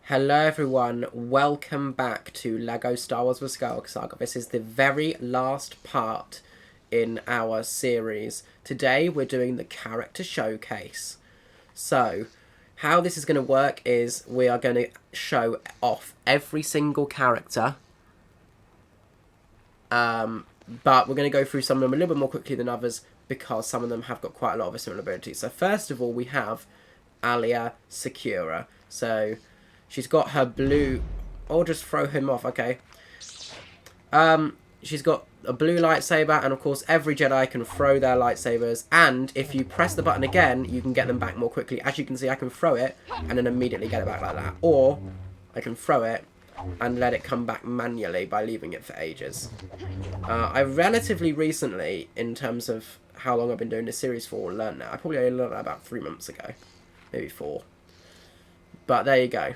Hello everyone, welcome back to LEGO Star Wars The Skywalker Saga. This is the very last part in our series. Today we're doing the character showcase. So, how this is going to work is we are going to show off every single character. But we're going to go through some of them a little bit more quickly than others because some of them have got quite a lot of similar abilities. So first of all we have Alia Secura. So she's got her blue... I'll just throw him off, okay. She's got a blue lightsaber, and of course every Jedi can throw their lightsabers, and if you press the button again, you can get them back more quickly. As you can see, I can throw it, and then immediately get it back like that. Or, I can throw it, and let it come back manually by leaving it for ages. I relatively recently, in terms of how long I've been doing this series for, learned that. I probably only learned that about 3 months ago. Maybe 4. But there you go.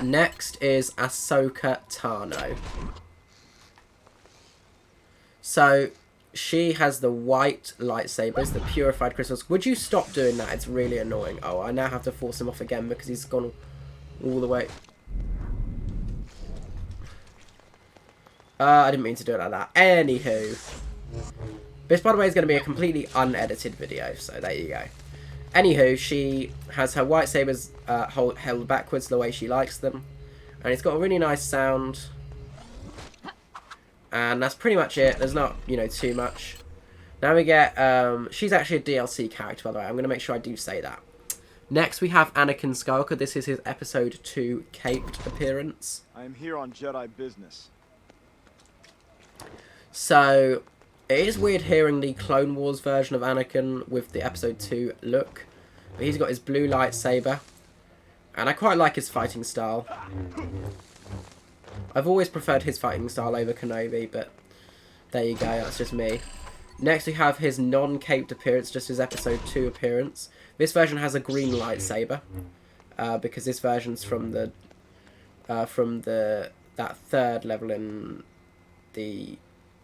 Next is Ahsoka Tano. So, she has the white lightsabers, the purified crystals. Would you stop doing that? It's really annoying. Oh, I now have to force him off again because he's gone all the way. I didn't mean to do it like that. Anywho. This, by the way, is going to be a completely unedited video, so there you go. Anywho, she has her white sabers held backwards the way she likes them. And it's got a really nice sound. And that's pretty much it. There's not, you know, too much. Now we get... she's actually a DLC character, by the way. I'm going to make sure I do say that. Next, we have Anakin Skywalker. This is his Episode 2 caped appearance. I am here on Jedi business. So... It is weird hearing the Clone Wars version of Anakin with the Episode 2 look. But he's got his blue lightsaber. And I quite like his fighting style. I've always preferred his fighting style over Kenobi, but there you go, that's just me. Next we have his non-caped appearance, just his Episode 2 appearance. This version has a green lightsaber. Because this version's from that third level in the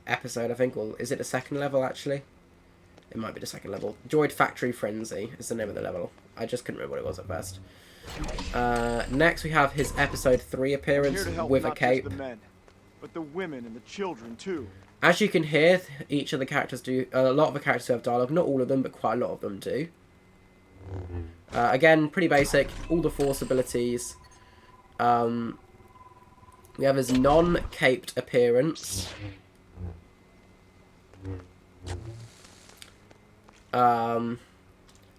episode, I think, or is it the second level actually? It might be the second level. Droid Factory Frenzy is the name of the level. I just couldn't remember what it was at first. Next we have his Episode 3 appearance with a cape. The men, but the women and the children too. As you can hear, each of the characters do, a lot of the characters have dialogue, not all of them, but quite a lot of them do. Again, pretty basic, all the Force abilities. We have his non-caped appearance.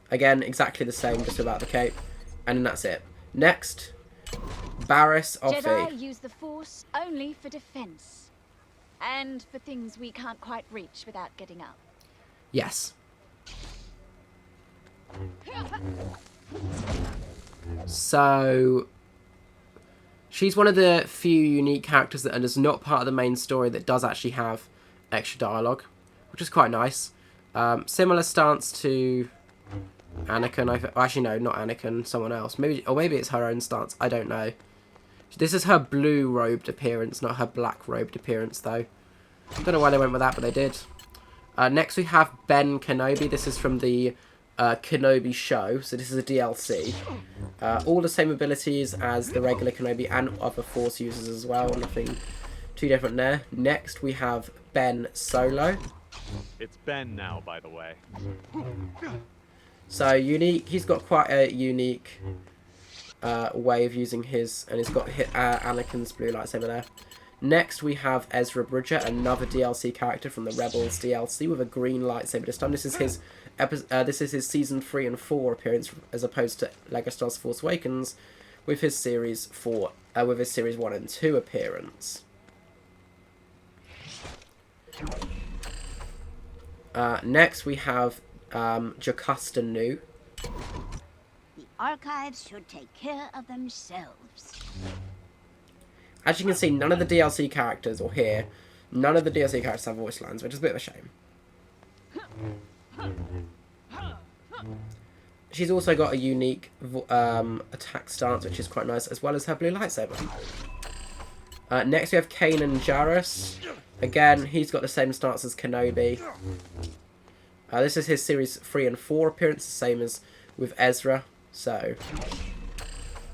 Again, exactly the same, just without the cape. And then that's it. Next, Barriss Offee. Jedi use the Force only for defense. And for things we can't quite reach without getting up. Yes. So, she's one of the few unique characters that is not part of the main story that does actually have extra dialogue, which is quite nice. Similar stance to Anakin. Actually, no, not Anakin. Someone else. Maybe it's her own stance. I don't know. This is her blue robed appearance, not her black robed appearance, though. Don't know why they went with that, but they did. Next, we have Ben Kenobi. This is from the Kenobi show, so this is a DLC. All the same abilities as the regular Kenobi and other Force users as well. Nothing too different there. Next, we have Ben Solo. It's Ben now, by the way. So, unique. He's got quite a unique way of using his... And he's got Anakin's blue lightsaber there. Next, we have Ezra Bridger, another DLC character from the Rebels DLC with a green lightsaber this time. This is his Season 3 and 4 appearance, as opposed to LEGO Star Wars Force Awakens with his Series 4... with his Series 1 and 2 appearance. Next, we have Jocasta Nu. The archives should take care of themselves. As you can see, none of the DLC characters, or here, none of the DLC characters have voice lines, which is a bit of a shame. She's also got a unique attack stance, which is quite nice, as well as her blue lightsaber. Next, we have Kanan Jarrus. Again, he's got the same stance as Kenobi. This is his Series 3 and 4 appearance, the same as with Ezra. So,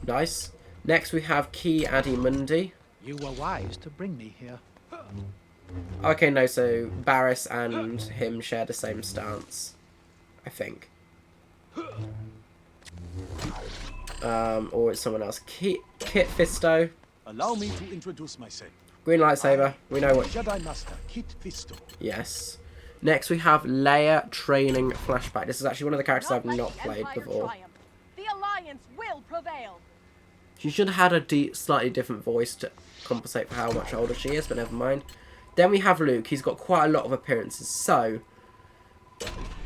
nice. Next we have Ki Adi Mundi. You were wise to bring me here. Okay, no, so Barris and him share the same stance, I think. Or it's someone else. Kit Fisto. Allow me to introduce myself. Green lightsaber. We know what. Jedi Master Kit Fisto. Yes. Next we have Leia training flashback. This is actually one of the characters I've not played before. The Alliance will prevail. She should have had a slightly different voice to compensate for how much older she is, but never mind. Then we have Luke. He's got quite a lot of appearances. So,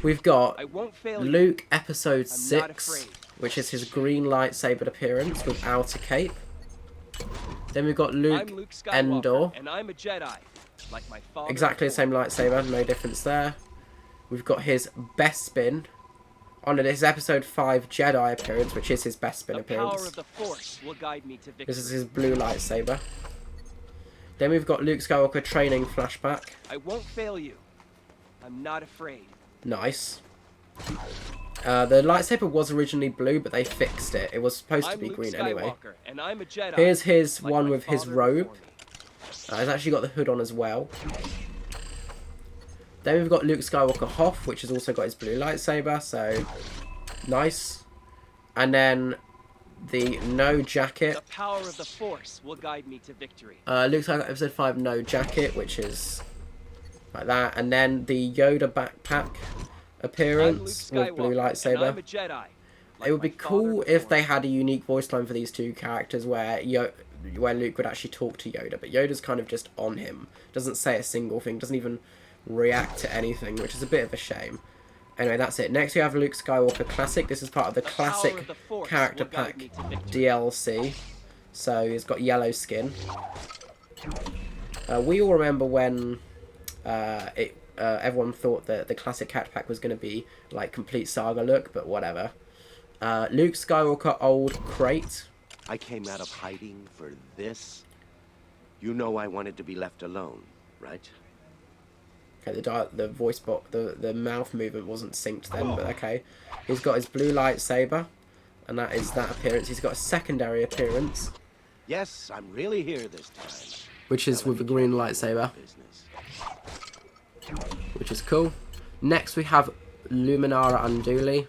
we've got Luke episode 6, which is his green lightsaber appearance without a cape. Then we've got Luke Endor. And I'm a Jedi, like my father. Exactly the same lightsaber, no difference there. We've got his Bespin. Oh no, this is episode 5 Jedi appearance, which is his Bespin appearance. The power of the Force will guide me to victory. This is his blue lightsaber. Then we've got Luke Skywalker training flashback. I won't fail you. I'm not afraid. Nice. The lightsaber was originally blue, but they fixed it. It was supposed to be green anyway. And I'm a Jedi, Here's his like one my with his father robe. before me. He's actually got the hood on as well. Then we've got Luke Skywalker Hoth, which has also got his blue lightsaber, so nice. And then the no jacket. The power of the Force will guide me to victory. Luke Skywalker episode 5 no jacket, which is like that. And then the Yoda backpack appearance with blue lightsaber. I'm a Jedi, like It would be my cool father if they before had a unique voice line for these two characters where Luke would actually talk to Yoda, but Yoda's kind of just on him. Doesn't say a single thing, doesn't even react to anything, which is a bit of a shame. Anyway, that's it. Next we have Luke Skywalker Classic. This is part of the Classic Character Pack DLC. So he's got yellow skin. We all remember when everyone thought that the Classic Character Pack was going to be like complete saga look, but whatever. Luke Skywalker Old Crate. I came out of hiding for this. You know I wanted to be left alone, right? Okay, the voice box, the mouth movement wasn't synced then, but okay. He's got his blue lightsaber, and that is that appearance. He's got a secondary appearance. Yes, I'm really here this time. Which is with a green lightsaber. Which is cool. Next we have Luminara Unduli.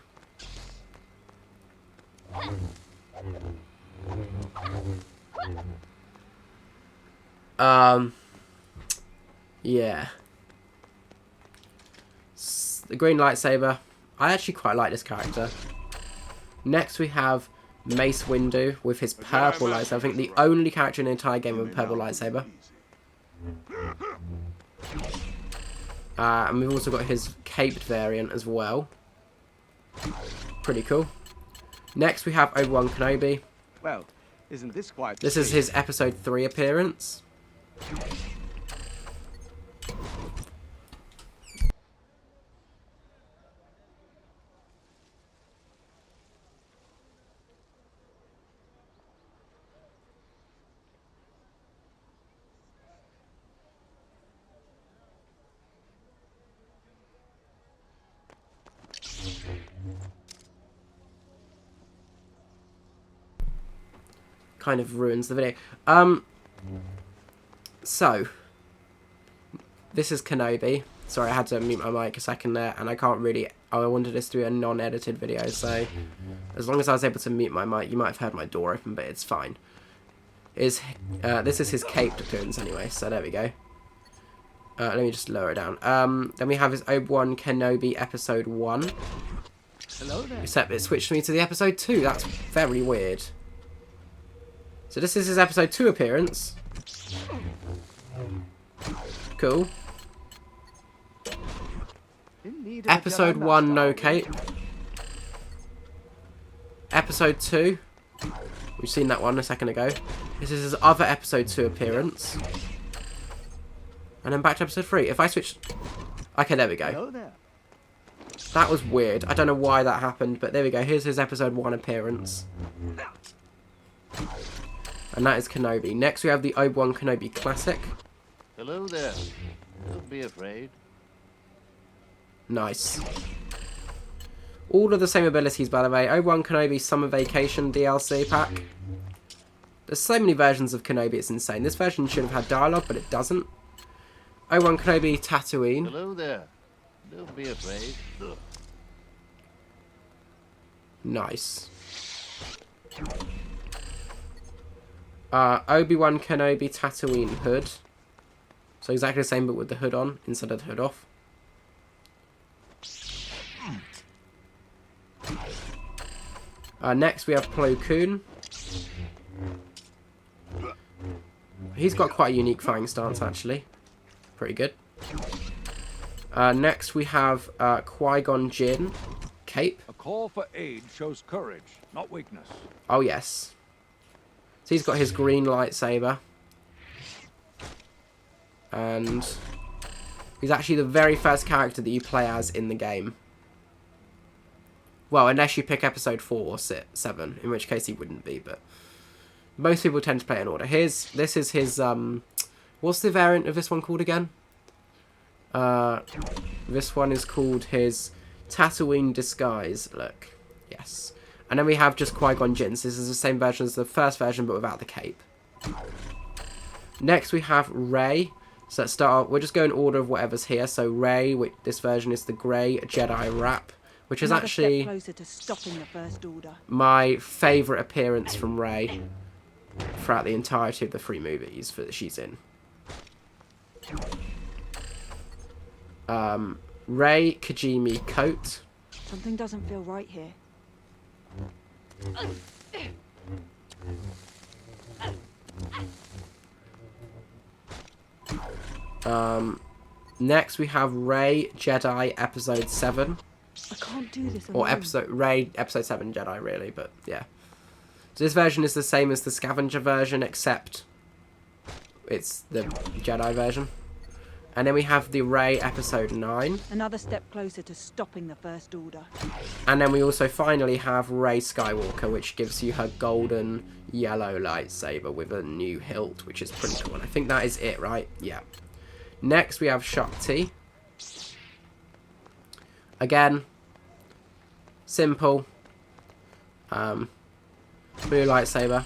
Yeah. The green lightsaber. I actually quite like this character. Next we have Mace Windu with his purple lightsaber. I think the only character in the entire game with a purple lightsaber. And we've also got his caped variant as well. Pretty cool. Next we have Obi-Wan Kenobi. Well, isn't this quite... This is his episode 3 appearance. Kind of ruins the video. So this is Kenobi. Sorry, I had to mute my mic a second there, and I can't really. I wanted this to be a non-edited video, so as long as I was able to mute my mic, you might have heard my door open, but it's fine. This is his caped appearance anyway, so there we go. Let me just lower it down. Then we have his Obi-Wan Kenobi episode 1. Hello there. Except it switched me to the episode 2. That's very weird. So this is his episode 2 appearance. Cool. Episode 1, no cape. Episode 2. We've seen that one a second ago. This is his other episode 2 appearance. And then back to episode 3. If I switch... Okay, there we go. Hello there. That was weird. I don't know why that happened, but there we go. Here's his episode 1 appearance. And that is Kenobi. Next we have the Obi-Wan Kenobi Classic. Hello there. Don't be afraid. Nice. All of the same abilities, by the way. Obi-Wan Kenobi Summer Vacation DLC pack. There's so many versions of Kenobi, it's insane. This version should have had dialogue, but it doesn't. Obi-Wan Kenobi Tatooine. Hello there. Don't be afraid. Nice. Obi-Wan Kenobi Tatooine hood. So exactly the same, but with the hood on instead of the hood off. Next we have Plo Koon. He's got quite a unique fighting stance, actually. Pretty good. Next we have Qui-Gon Jinn. Cape. A call for aid shows courage, not weakness. Oh, yes. So he's got his green lightsaber. And he's actually the very first character that you play as in the game. Well, unless you pick episode 4 or 7, in which case he wouldn't be, but most people tend to play in order. This is his, what's the variant of this one called again? This one is called his Tatooine Disguise, look. Yes. And then we have just Qui-Gon Jinn. So this is the same version as the first version, but without the cape. Next we have Rey. So let's start off, we'll just go in order of whatever's here. So Rey, this version is the grey Jedi wrap, which is actually closer to stopping the First Order. My favourite appearance from Rey throughout the entirety of the 3 movies that she's in. Rey Kajimi coat. Something doesn't feel right here. Next we have Rey Jedi Episode 7. I can't do this alone. Or Rey Episode 7 Jedi, really, but yeah. So this version is the same as the scavenger version, except it's the Jedi version. And then we have the Rey Episode 9. Another step closer to stopping the First Order. And then we also finally have Rey Skywalker, which gives you her golden yellow lightsaber with a new hilt, which is pretty cool. And I think that is it, right? Yeah. Next we have Shakti. Again, simple. Blue lightsaber.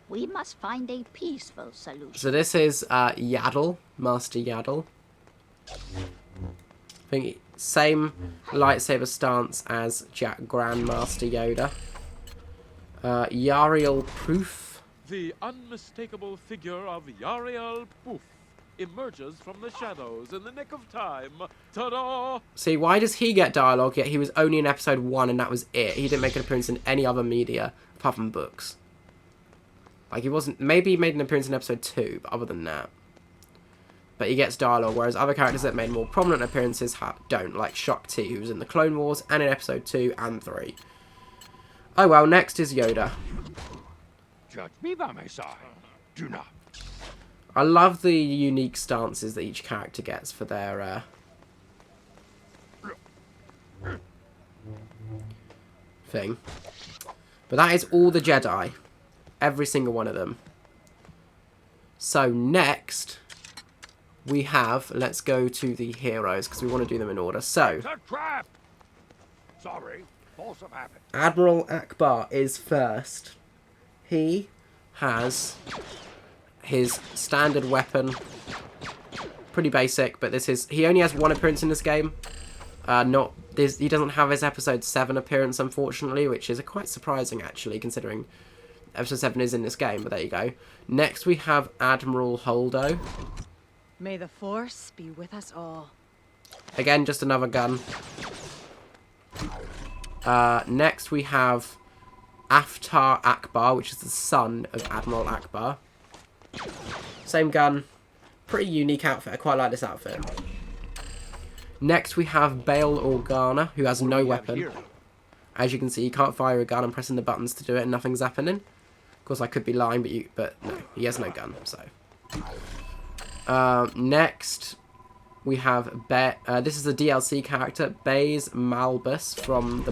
We must find a peaceful solution. So this is Yaddle, Master Yaddle. I think same lightsaber stance as Grandmaster Yoda. Yariel Proof. The unmistakable figure of Yariel Poof emerges from the shadows in the nick of time. Ta-da! See, why does he get dialogue, yet he was only in episode 1 and that was it? He didn't make an appearance in any other media apart from books. Like, he wasn't... Maybe he made an appearance in episode 2, but other than that. But he gets dialogue, whereas other characters that made more prominent appearances don't, like Shakti, who was in the Clone Wars and in episode 2 and 3. Oh well, next is Yoda. Judge me by my side. Do not. I love the unique stances that each character gets for their thing. But that is all the Jedi. Every single one of them. So next we have, let's go to the heroes because we want to do them in order. So It's a trap. Sorry, force of habit. Admiral Akbar is first. He has his standard weapon. Pretty basic, but he only has 1 appearance in this game. He doesn't have his episode 7 appearance, unfortunately, which is quite surprising, actually, considering episode 7 is in this game, but there you go. Next, we have Admiral Holdo. May the Force be with us all. Again, just another gun. Next, we have Aftar Akbar, which is the son of Admiral Akbar. Same gun. Pretty unique outfit. I quite like this outfit. Next, we have Bail Organa, who has no weapon. As you can see, he can't fire a gun. I'm pressing the buttons to do it and nothing's happening. Of course, I could be lying, but no, he has no gun, so. Next, we have this is a DLC character, Baze Malbus from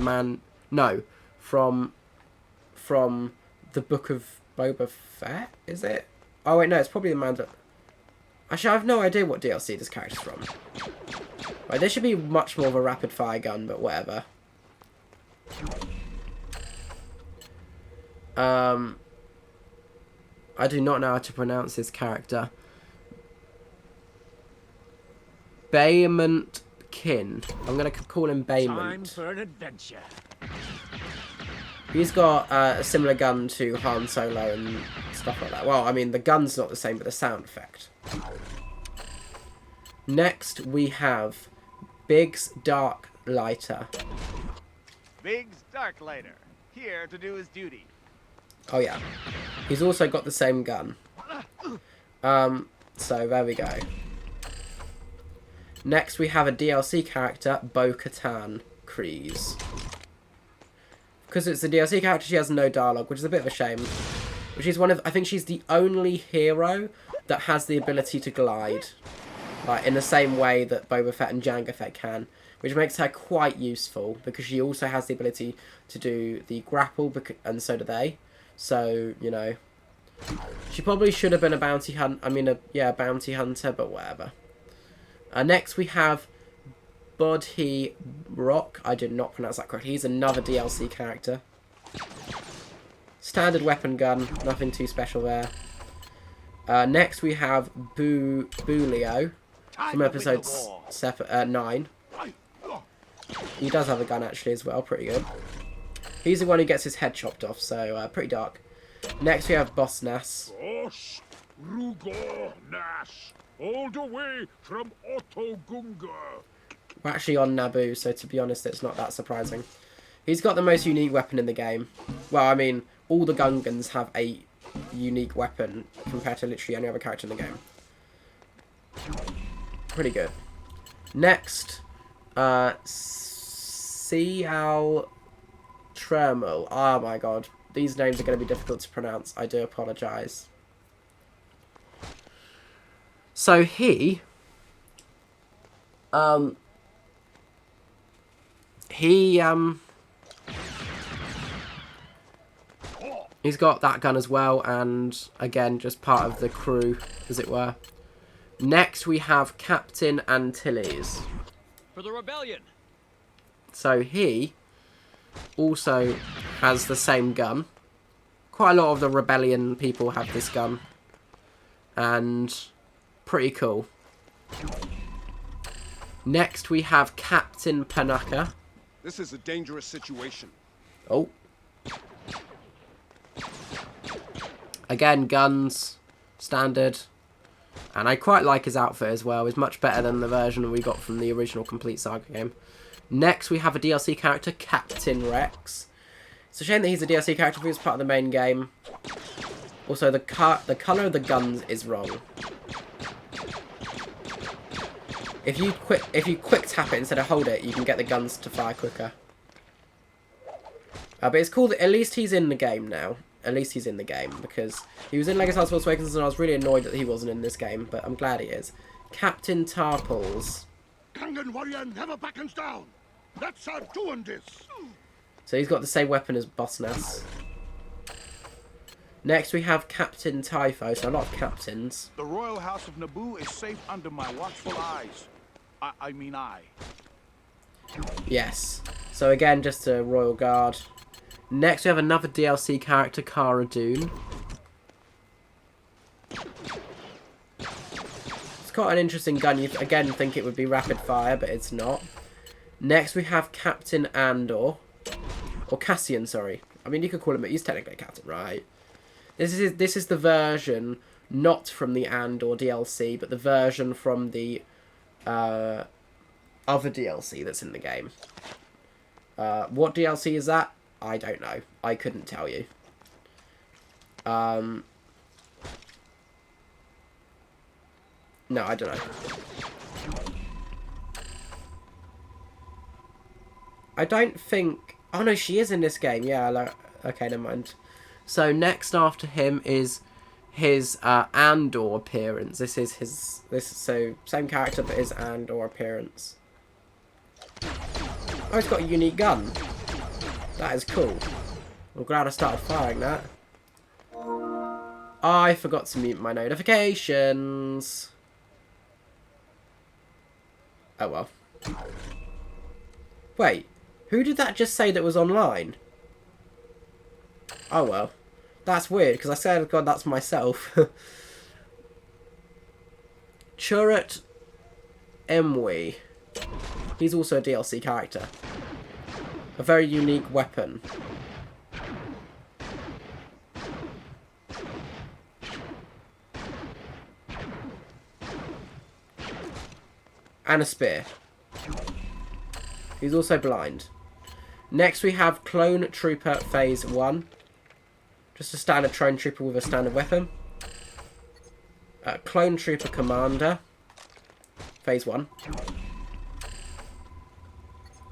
the Book of Boba Fett, is it? Oh wait, no, it's probably the Mando. Actually, I have no idea what DLC this character's from. Right, there should be much more of a rapid fire gun, but whatever. I do not know how to pronounce his character. Bayment Kin. I'm going to call him Bayment. Time for an adventure. He's got a similar gun to Han Solo and stuff like that. Well, I mean, the gun's not the same, but the sound effect. Next, we have Biggs Dark Lighter. Biggs Darklighter, here to do his duty. Oh, yeah. He's also got the same gun. So, there we go. Next, we have a DLC character, Bo-Katan Kryze. Because it's a DLC character, she has no dialogue, which is a bit of a shame. But she's one of... I think she's the only hero that has the ability to glide. Like, in the same way that Boba Fett and Jango Fett can. Which makes her quite useful, because she also has the ability to do the grapple, and so do they. So, you know... She probably should have been a bounty hunter. I mean, a bounty hunter, but whatever. Next, we have Bodhi Rock. I did not pronounce that correctly. He's another DLC character. Standard weapon gun. Nothing too special there. Next, we have Bulio from episode 9. He does have a gun, actually, as well. Pretty good. He's the one who gets his head chopped off, so pretty dark. Next, we have Boss Nass. Boss Rugor Nash, all the way from Otto Gunga. We're actually on Naboo, so to be honest, it's not that surprising. He's got the most unique weapon in the game. Well, I mean, all the Gungans have a unique weapon compared to literally any other character in the game. Pretty good. Next, Cial Tremel. Oh my god. These names are going to be difficult to pronounce. I do apologise. So he's got that gun as well, and again, just part of the crew, as it were. Next, we have Captain Antilles. For the rebellion. So he also has the same gun. Quite a lot of the rebellion people have this gun. And pretty cool. Next, we have Captain Panaka. This is a dangerous situation. Oh. Again, guns. Standard. And I quite like his outfit as well. It's much better than the version we got from the original Complete Saga game. Next, we have a DLC character, Captain Rex. It's a shame that he's a DLC character because he's part of the main game. Also, the colour of the guns is wrong. If you quick tap it instead of hold it, you can get the guns to fire quicker. But it's cool that at least he's in the game now. At least he's in the game, because he was in Lego Star Wars Force Awakens and I was really annoyed that he wasn't in this game, but I'm glad he is. Captain Tarples. Gungan warrior never backens down. That's our doing this. So he's got the same weapon as Boss Nass. Next we have Captain Typho, so a lot of captains. The royal house of Naboo is safe under my watchful eyes. I mean eye. Yes. So again, just a royal guard. Next we have another DLC character, Cara Dune. It's got an interesting gun. You again think it would be rapid fire, but it's not. Next we have Captain Andor. Or Cassian, sorry. I mean, you could call him, he's technically a captain, right? This is the version, not from the Andor DLC, but the version from the other DLC that's in the game. What DLC is that? I don't know. I couldn't tell you. No, I don't know. I don't think... Oh, no, she is in this game. Yeah, like... Okay, never mind. So, next after him is his Andor appearance. This is his... So, same character, but his Andor appearance. Oh, he's got a unique gun. That is cool. I'm glad I started firing that. I forgot to mute my notifications. Oh well. Wait, who did that just say that was online? Oh well. That's weird, because I said, God, that's myself. Churret Emwe. He's also a DLC character. A very unique weapon. And a spear. He's also blind. Next we have Clone Trooper Phase 1. Just a standard Clone Trooper with a standard weapon. Clone Trooper Commander. Phase 1.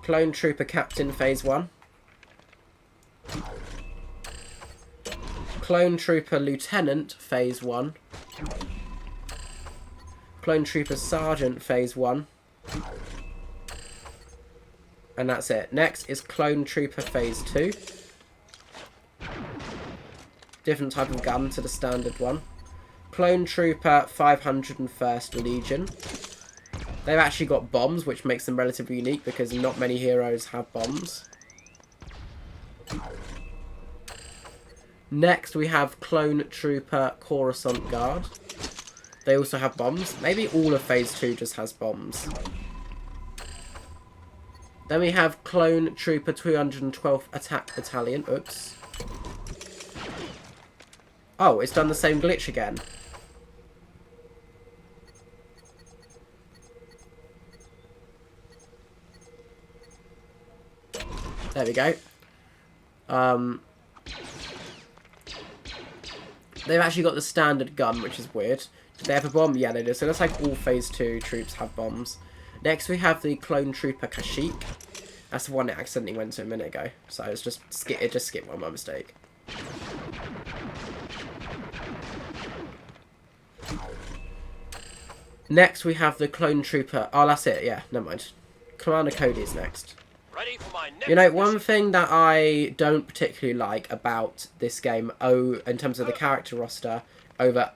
Clone Trooper Captain Phase 1. Clone Trooper Lieutenant Phase 1. Clone Trooper Sergeant Phase 1. And that's it. Next is Clone Trooper Phase 2. Different type of gun to the standard one. Clone Trooper 501st Legion. They've actually got bombs, which makes them relatively unique because not many heroes have bombs. Next we have Clone Trooper Coruscant Guard. They also have bombs. Maybe all of Phase 2 just has bombs. Then we have Clone Trooper 212th Attack Battalion. Oops. Oh, it's done the same glitch again. There we go. They've actually got the standard gun, which is weird. Do they have a bomb? Yeah, they do. So that's like all Phase 2 troops have bombs. Next we have the Clone Trooper Kashyyyk. That's the one it accidentally went to a minute ago. So it's just it just skipped one by mistake. Next we have the Clone Trooper. Oh, that's it. Yeah, never mind. Commander Cody is next. Ready for my next You know, one thing that I don't particularly like about this game, in terms of the character roster, over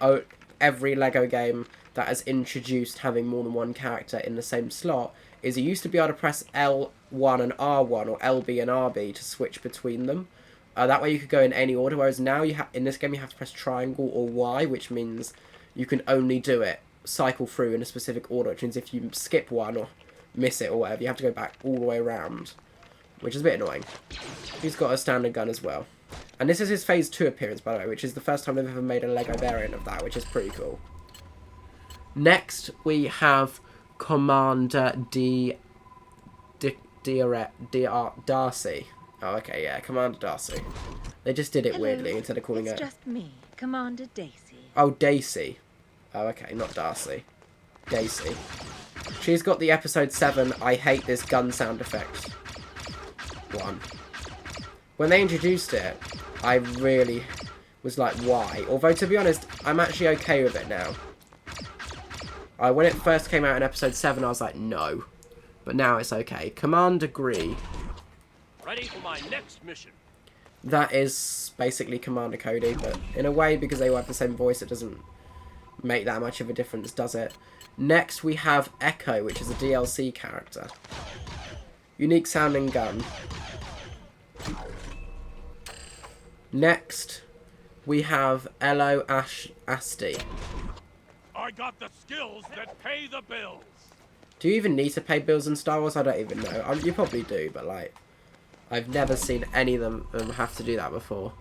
every LEGO game that has introduced having more than one character in the same slot, is you used to be able to press L1 and R1 or LB and RB to switch between them. That way you could go in any order, whereas now in this game you have to press triangle or Y, which means you can only do it, cycle through in a specific order, which means if you skip one or miss it or whatever, you have to go back all the way around, which is a bit annoying. He's got a standard gun as well. And this is his Phase 2 appearance, by the way, which is the first time they've ever made a LEGO variant of that, which is pretty cool. Next, we have Commander Darcy. Oh, okay, yeah, Commander Darcy. They just did it weirdly instead of calling it... just me, Commander Daisy. Oh, Daisy. Oh, okay, not Darcy. Daisy. She's got the episode 7, I hate this gun sound effect one. When they introduced it, I really was like, why? Although, to be honest, I'm actually okay with it now. When it first came out in episode 7, I was like, no. But now it's okay. Commander Gree. Ready for my next mission. That is basically Commander Cody, but in a way, because they all have the same voice, it doesn't make that much of a difference, does it? Next, we have Echo, which is a DLC character. Unique sounding gun. Next, we have Elo Asti. I got the skills that pay the bills. Do you even need to pay bills in Star Wars? I don't even know. You probably do, but like, I've never seen any of them have to do that before.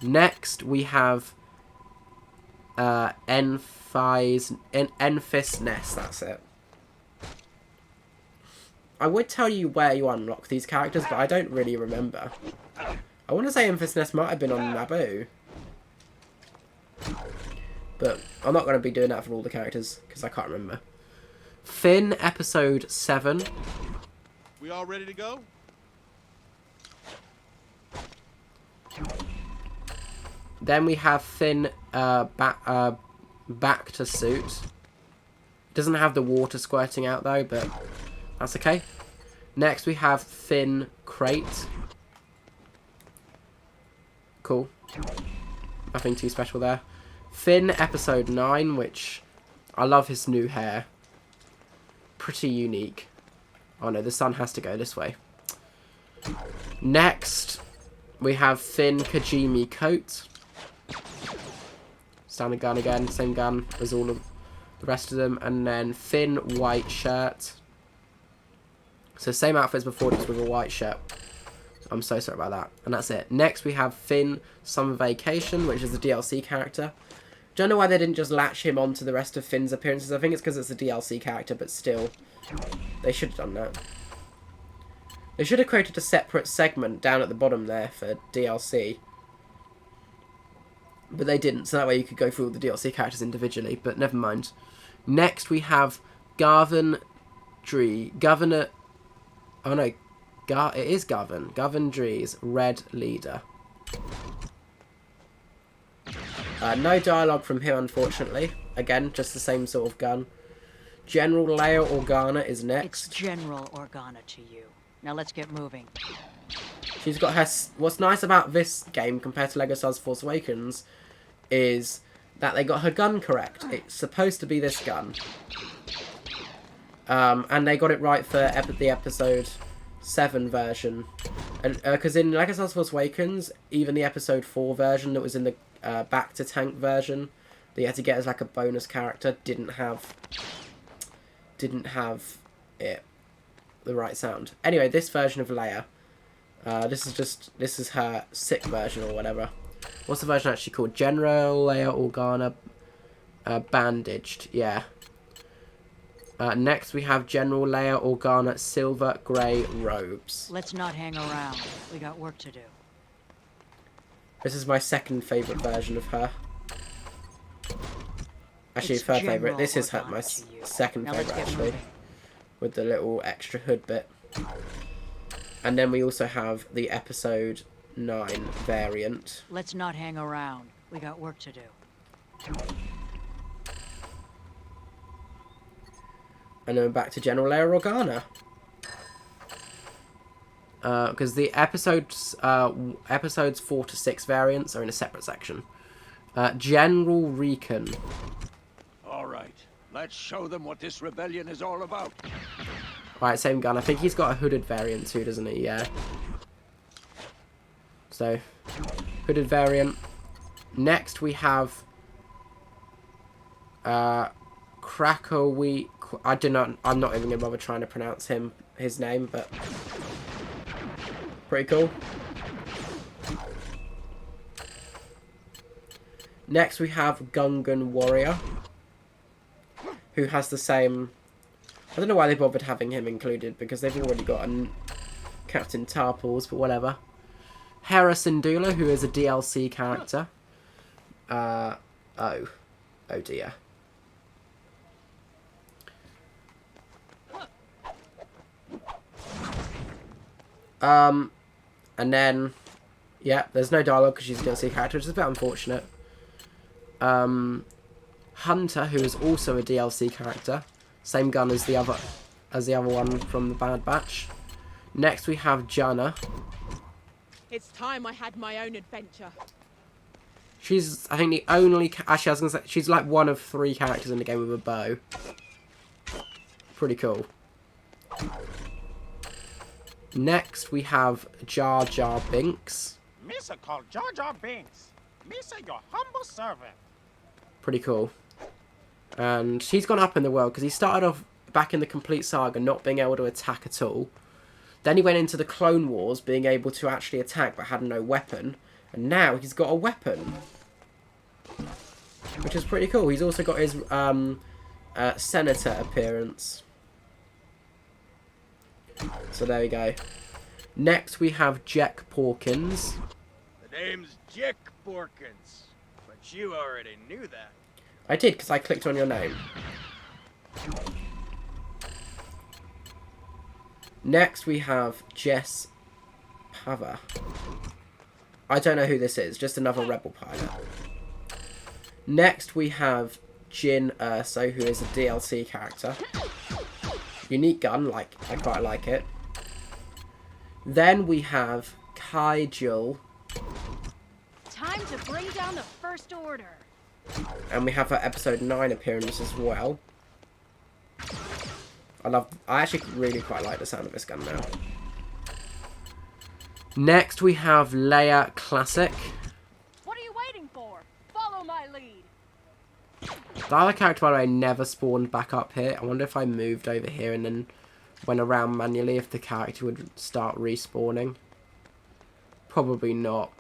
Next, we have Enfys Ness. That's it. I would tell you where you unlock these characters, but I don't really remember. I want to say Enfys Ness might have been on Naboo. But I'm not going to be doing that for all the characters, because I can't remember. Finn, episode 7. We all ready to go? Then we have Finn back to suit. Doesn't have the water squirting out though, but that's okay. Next we have Finn Crate. Cool. Nothing too special there. Finn episode 9, which I love his new hair. Pretty unique. Oh no, the sun has to go this way. Next, We have Finn Kajimi coat. Standard gun again, same gun as all of the rest of them. And then Finn white shirt. So same outfit as before, just with a white shirt. I'm so sorry about that. And that's it. Next we have Finn Summer Vacation, which is a DLC character. Don't know why they didn't just latch him onto the rest of Finn's appearances. I think it's because it's a DLC character, but still. They should have done that. They should have created a separate segment down at the bottom there for DLC. But they didn't, so that way you could go through all the DLC characters individually, but never mind. Next we have Governor... Oh no, it is Gavin Dree's Red Leader. No dialogue from him, unfortunately. Again, just the same sort of gun. General Leia Organa is next. It's General Organa to you. Now let's get moving. She's got her... What's nice about this game compared to LEGO Star Wars Force Awakens is that they got her gun correct. It's supposed to be this gun. And they got it right for the episode 7 version. Because in LEGO Star Wars Force Awakens, even the episode 4 version that was in the back to tank version that you had to get as like a bonus character didn't have it the right sound. Anyway, this version of Leia, this is her sick version or whatever. What's the version actually called? General Leia Organa Bandaged. Yeah. Next we have General Leia Organa Silver Grey Robes. Let's not hang around. We got work to do. This is my second favourite version of her. Actually, third favourite. This is my second favourite, actually. With the little extra hood bit. And then we also have the episode 9 variant. Let's not hang around. We got work to do. And then back to General Leia Organa. Because the episodes 4 to 6 variants are in a separate section. General Recon. All right, let's show them what this rebellion is all about. Right, same gun. I think he's got a hooded variant too, doesn't he? Yeah. So, hooded variant. Next we have Krakowi. I'm not even gonna bother trying to pronounce his name, but pretty cool. Next we have Gungan Warrior, who has the same... I don't know why they bothered having him included, because they've already got a Captain Tarpals, but whatever. Hera Syndulla, who is a DLC character. Oh dear. And then, yeah, there's no dialogue because she's a DLC character, which is a bit unfortunate. Hunter, who is also a DLC character, same gun as the other one from the Bad Batch. Next we have Janna. It's time I had my own adventure. She's, I think, the only... Actually, I was going to say, she's like one of 3 characters in the game with a bow. Pretty cool. Next, we have Jar Jar Binks. Misa called Jar Jar Binks. Misa, your humble servant. Pretty cool. And he's gone up in the world because he started off back in the Complete Saga not being able to attack at all. Then he went into the Clone Wars being able to actually attack but had no weapon. And now he's got a weapon. Which is pretty cool. He's also got his Senator appearance. So there we go. Next we have Jack Porkins. The name's Jack Porkins, but you already knew that. I did, because I clicked on your name. Next we have Jess Pava. I don't know who this is, just another Rebel pilot. Next we have Jin Erso, who is a DLC character. Unique gun, I quite like it. Then we have Kaijul. Time to bring down the First Order. And we have her episode 9 appearance as well. I actually really quite like the sound of this gun now. Next we have Leia Classic. What are you waiting for? Follow my lead. The other character, by the way, never spawned back up here. I wonder if I moved over here and then went around manually, if the character would start respawning. Probably not.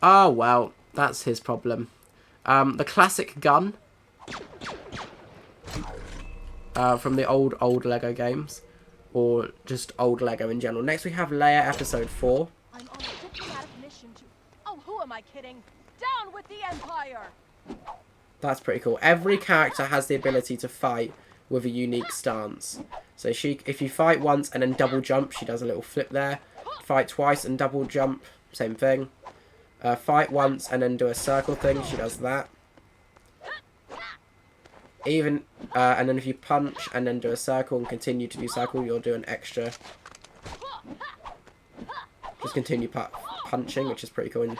Oh, well, that's his problem. The classic gun. From the old Lego games. Or just old Lego in general. Next we have Leia Episode 4. I'm on a diplomatic mission to... Oh, who am I kidding? Down with the Empire! That's pretty cool. Every character has the ability to fight with a unique stance. So if you fight once and then double jump, she does a little flip there. Fight twice and double jump, same thing. Fight once and then do a circle thing, she does that. Even and then if you punch and then do a circle and continue to do circle, you'll do an extra. Just continue punching, which is pretty cool and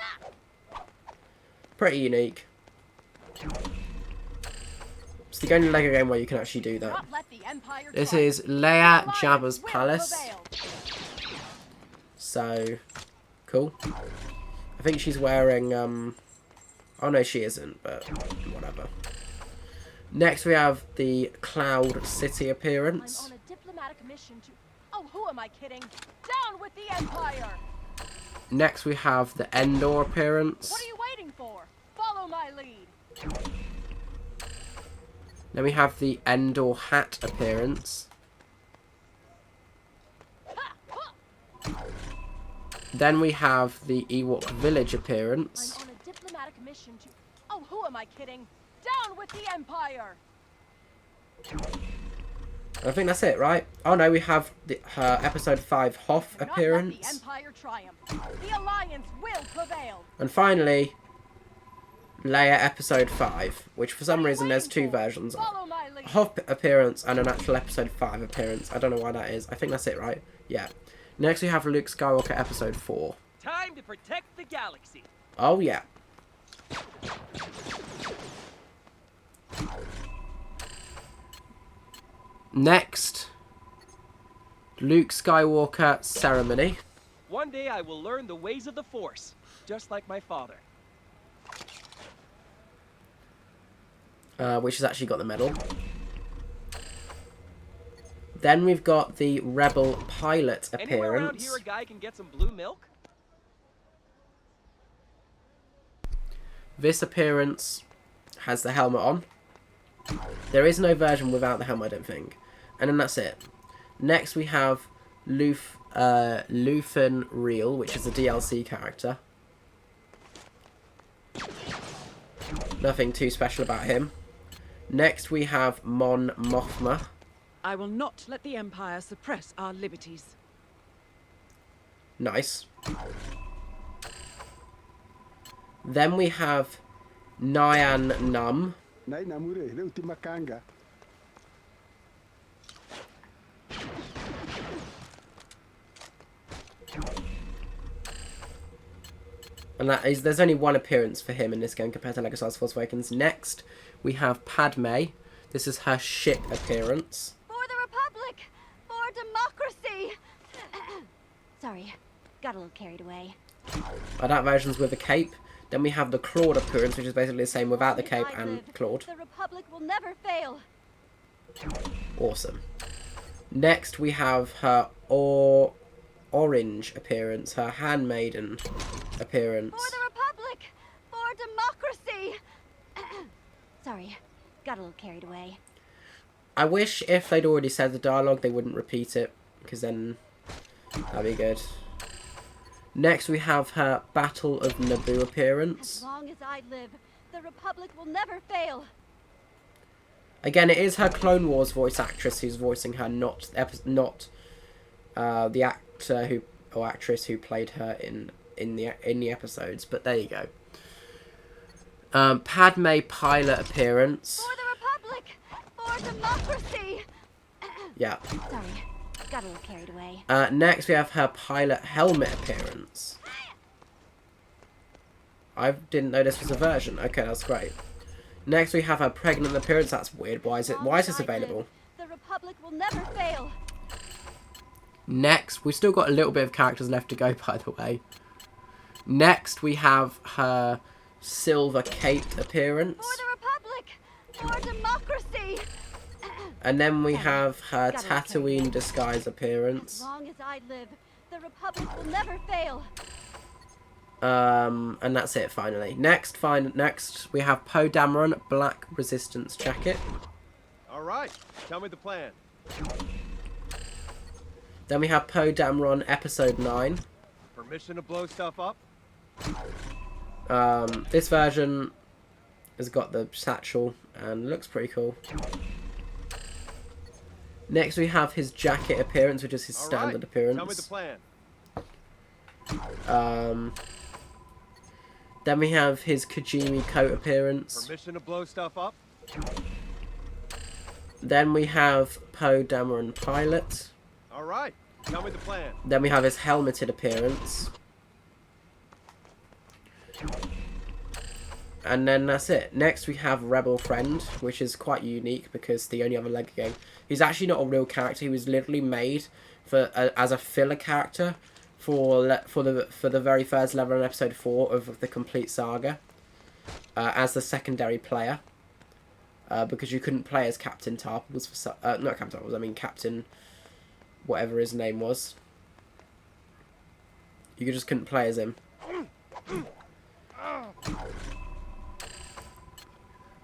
pretty unique. It's the only Lego game where you can actually do that. This is Leia Jabba's Palace. So cool. I think she's wearing oh no, she isn't, but whatever. Next we have the Cloud City appearance. I'm on a diplomatic mission to... Oh, who am I kidding? Down with the Empire! Next we have the Endor appearance. What are you waiting for? Follow my lead. Then we have the Endor hat appearance. Then we have the Ewok village appearance. I'm on a diplomatic mission to... Oh, who am I kidding? Down with the Empire! I think that's it, right? Oh no, we have her episode 5 Hoth appearance. The Empire triumph. The Alliance will prevail. And finally, Leia episode 5, which for some reason there's two versions of. A Hoth appearance and an actual episode 5 appearance. I don't know why that is. I think that's it, right? Yeah. Next we have Luke Skywalker episode 4. Time to protect the galaxy. Oh yeah. Next, Luke Skywalker ceremony. One day I will learn the ways of the Force, just like my father. Which has actually got the medal. Then we've got the Rebel pilot appearance. Anywhere around here a guy can get some blue milk? This appearance has the helmet on. There is no version without the helmet, I don't think. And then that's it. Next we have Luthen Real, which is a DLC character. Nothing too special about him. Next we have Mon Mothma. I will not let the Empire suppress our liberties. Nice. Then we have Nyan Num. And that is, there's only one appearance for him in this game compared to Lego Star Wars Force Awakens. Next, we have Padme. This is her ship appearance. For the Republic! For democracy! Sorry, got a little carried away. That version's with a cape. Then we have the Claude appearance, which is basically the same without the cape and Claude. The Republic will never fail. Awesome. Next, we have her orange appearance, her handmaiden appearance. For the Republic! For democracy! Sorry, got a little carried away. I wish if they'd already said the dialogue, they wouldn't repeat it, because then that'd be good. Next, we have her Battle of Naboo appearance. As long as I live, the Republic will never fail. Again, it is her Clone Wars voice actress who's voicing her, not the actor or actress who played her in the episodes. But there you go. Padme pilot appearance. For the Republic, for democracy. Yeah. Sorry, got a little carried away. Next, we have her pilot helmet appearance. I didn't know this was a version. Okay, that's great. Next, we have her pregnant appearance. That's weird. Why is this available? The Republic will never fail. Next, we've still got a little bit of characters left to go, by the way. Next, we have her silver cape appearance. For the Republic! For democracy! And then we have her Tatooine disguise appearance. As long as I live, the Republic will never fail. And that's it, finally. Next, we have Poe Dameron Black Resistance Jacket. All right, tell me the plan. Then we have Poe Dameron Episode 9. Permission to blow stuff up? This version has got the satchel and looks pretty cool. Next we have his jacket appearance, which is his standard appearance. Tell me the Um, plan. then we have his Kajimi coat appearance. Permission to blow stuff up? Then we have Poe Dameron Pilot. All right, tell me the plan. Then we have his helmeted appearance. And then that's it. Next we have Rebel Friend, which is quite unique because the only other LEGO game. He's actually not a real character. He was literally made for as a filler character for the very first level in episode 4 of the complete saga, as the secondary player, because you couldn't play as Captain Tarpals for not Captain Tarpals. I mean Captain, whatever his name was. You just couldn't play as him.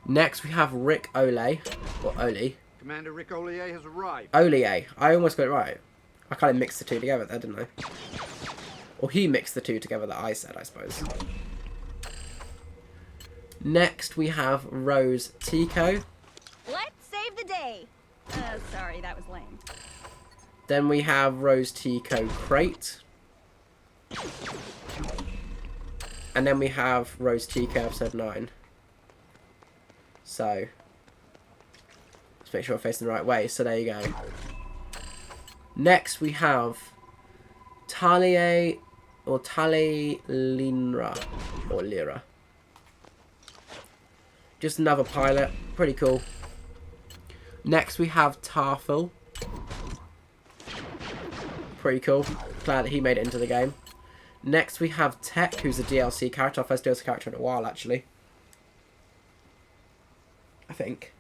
Next we have Rick Olay, or Oli. Commander Rick Olay has arrived. Olay. I almost got it right. I kind of mixed the two together there, didn't I? Or he mixed the two together that I said, I suppose. Next we have Rose Tico. Let's save the day. Sorry, that was lame. Then we have Rose Tico Crate. And then we have Rose Tico Episode 9. So, let's make sure we're facing the right way. So there you go. Next we have Talia or Tali Linra or Lyra. Just another pilot. Pretty cool. Next we have Tarful. Pretty cool. Glad that he made it into the game. Next we have Tech, who's a DLC character. Our first DLC character in a while, actually. I think.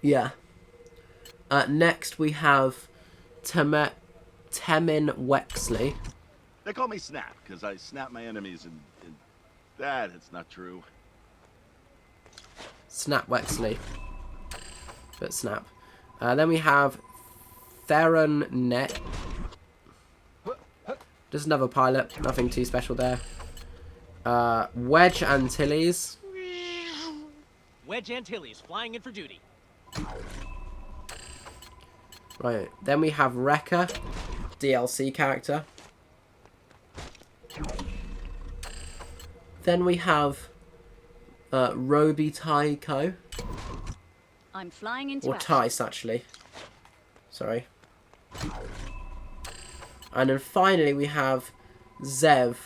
Yeah. Next we have Temin Wexley. They call me Snap, because I snap my enemies and that, it's not true. Snap Wexley. But Snap. Then we have Theron Net. Just another pilot. Nothing too special there. Wedge Antilles. Wedge Antilles flying in for duty. Right. Then we have Wrecker. DLC character. Then we have Roby Tycho. I'm flying into Or Tice, actually. Sorry. And then finally we have Zev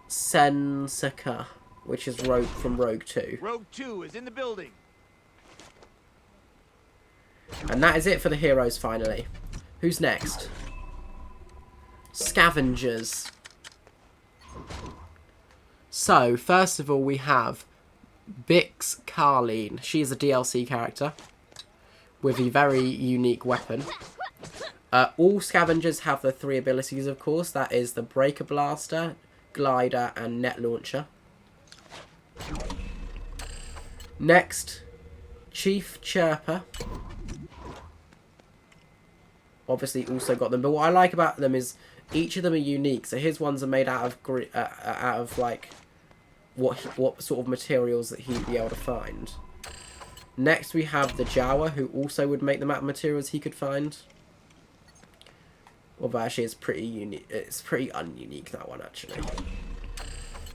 Senseka, which is Rogue from Rogue 2. Rogue 2 is in the building. And that is it for the heroes, finally. Who's next? Scavengers. So, first of all, we have Bix Carleen. She is a DLC character with a very unique weapon. All scavengers have the 3 abilities, of course. That is the Breaker Blaster, Glider, and Net Launcher. Next, Chief Chirper. Obviously also got them, but what I like about them is each of them are unique. So his ones are made out of like what sort of materials that he'd be able to find. Next we have the Jawa, who also would make them out of materials he could find. Although actually it's pretty unique. It's pretty ununique, that one, actually.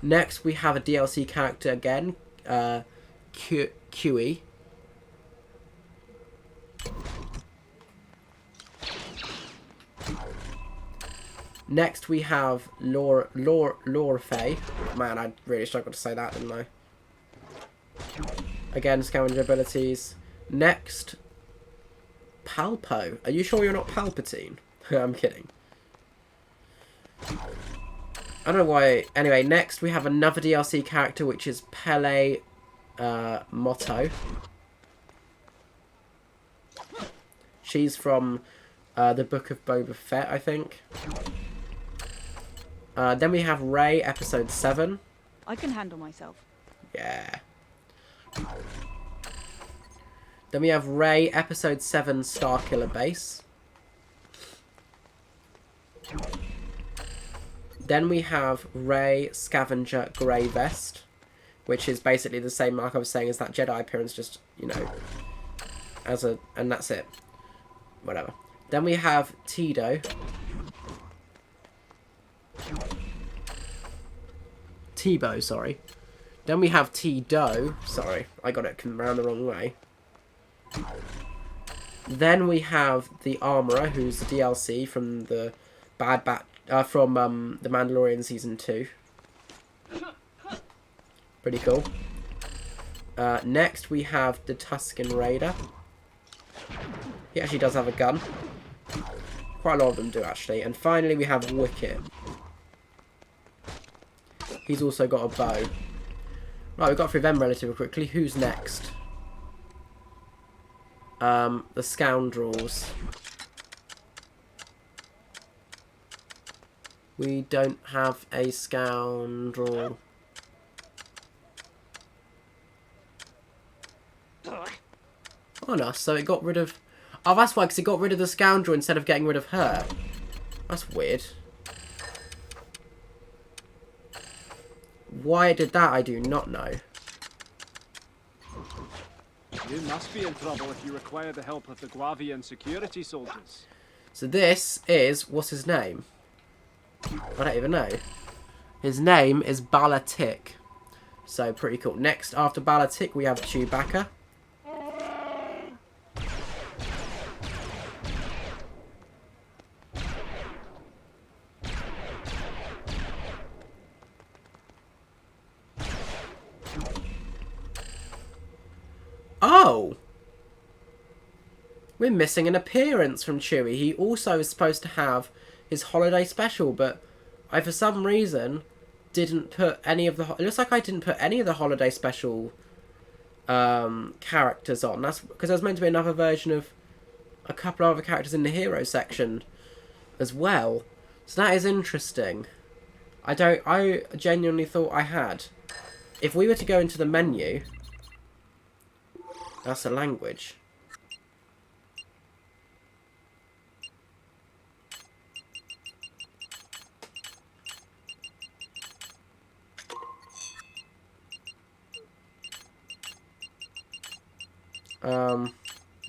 Next we have a DLC character again, QE. Next we have Laura Faye. Man, I really struggled to say that, didn't Again, scavenger abilities. Next, Palpo. Are you sure you're not Palpatine? I'm kidding. I don't know why. Anyway, next we have another DLC character, which is Pele Motto. She's from the Book of Boba Fett, I think. Then we have Rey, Episode 7. I can handle myself. Yeah. Then we have Rey, Episode 7, Starkiller Base. Then we have Rey, Scavenger, Grey Vest, which is basically the same mark I was saying as that Jedi appearance, just, you know, as a... and that's it. Whatever. Then we have Tido. Tebow, sorry. Then we have T-Do. Sorry, I got it around the wrong way. Then we have the Armorer, who's the DLC from the The Mandalorian Season 2. Pretty cool. Next we have the Tusken Raider. He actually does have a gun. Quite a lot of them do, actually. And finally we have Wicket. He's also got a bow. Right, we got through them relatively quickly. Who's next? The Scoundrels. We don't have a Scoundrel. Oh no, so it got rid of... Oh, that's why, because it got rid of the Scoundrel instead of getting rid of her. That's weird. Why it did that, I do not know. You must be in trouble if you require the help of the Guavian security soldiers. So this is... what's his name? I don't even know. His name is Balatik. So, pretty cool. Next, after Balatik, we have Chewbacca. Oh! We're missing an appearance from Chewie. He also is supposed to have his holiday special, but I, for some reason, didn't put any of the... It looks like I didn't put any of the holiday special characters on. That's because there's meant to be another version of a couple of other characters in the hero section as well. So that is interesting. I genuinely thought I had. If we were to go into the menu... That's a language.